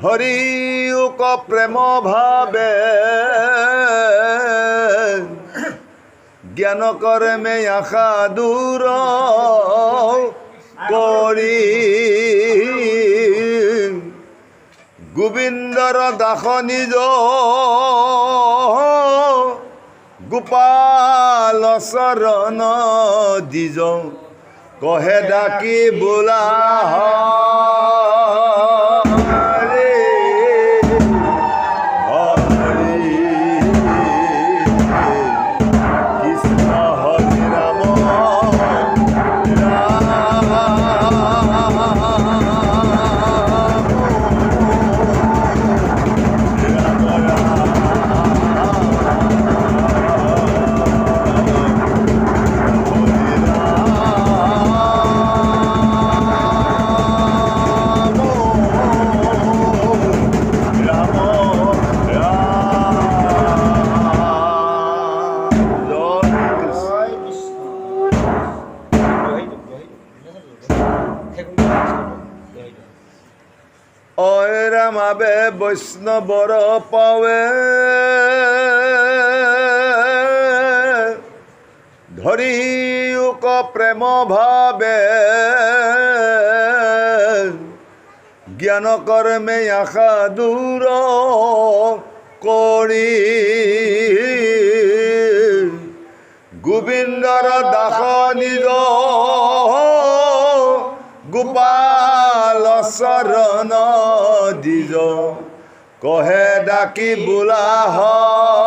হৰিওক প্ৰেম ভাৱে জ্ঞান কৰ্মে আশা দূৰ কৰি গোবিন্দৰ দাস নিজ গোপাল চৰণ দিজ কহে ডাকি বোলা হৰি হৰি কৃষ্ণ হৰি ৰাম ঐৰাম আবে বৈষ্ণৱৰ পাৱে ধৰিওক প্ৰেম ভাৱে জ্ঞান কৰ্মে আশা দূৰ কৰি গোবিন্দৰ দাস নিজ গোপাল চৰণ দিজ কহে ডাকি বোলা হয়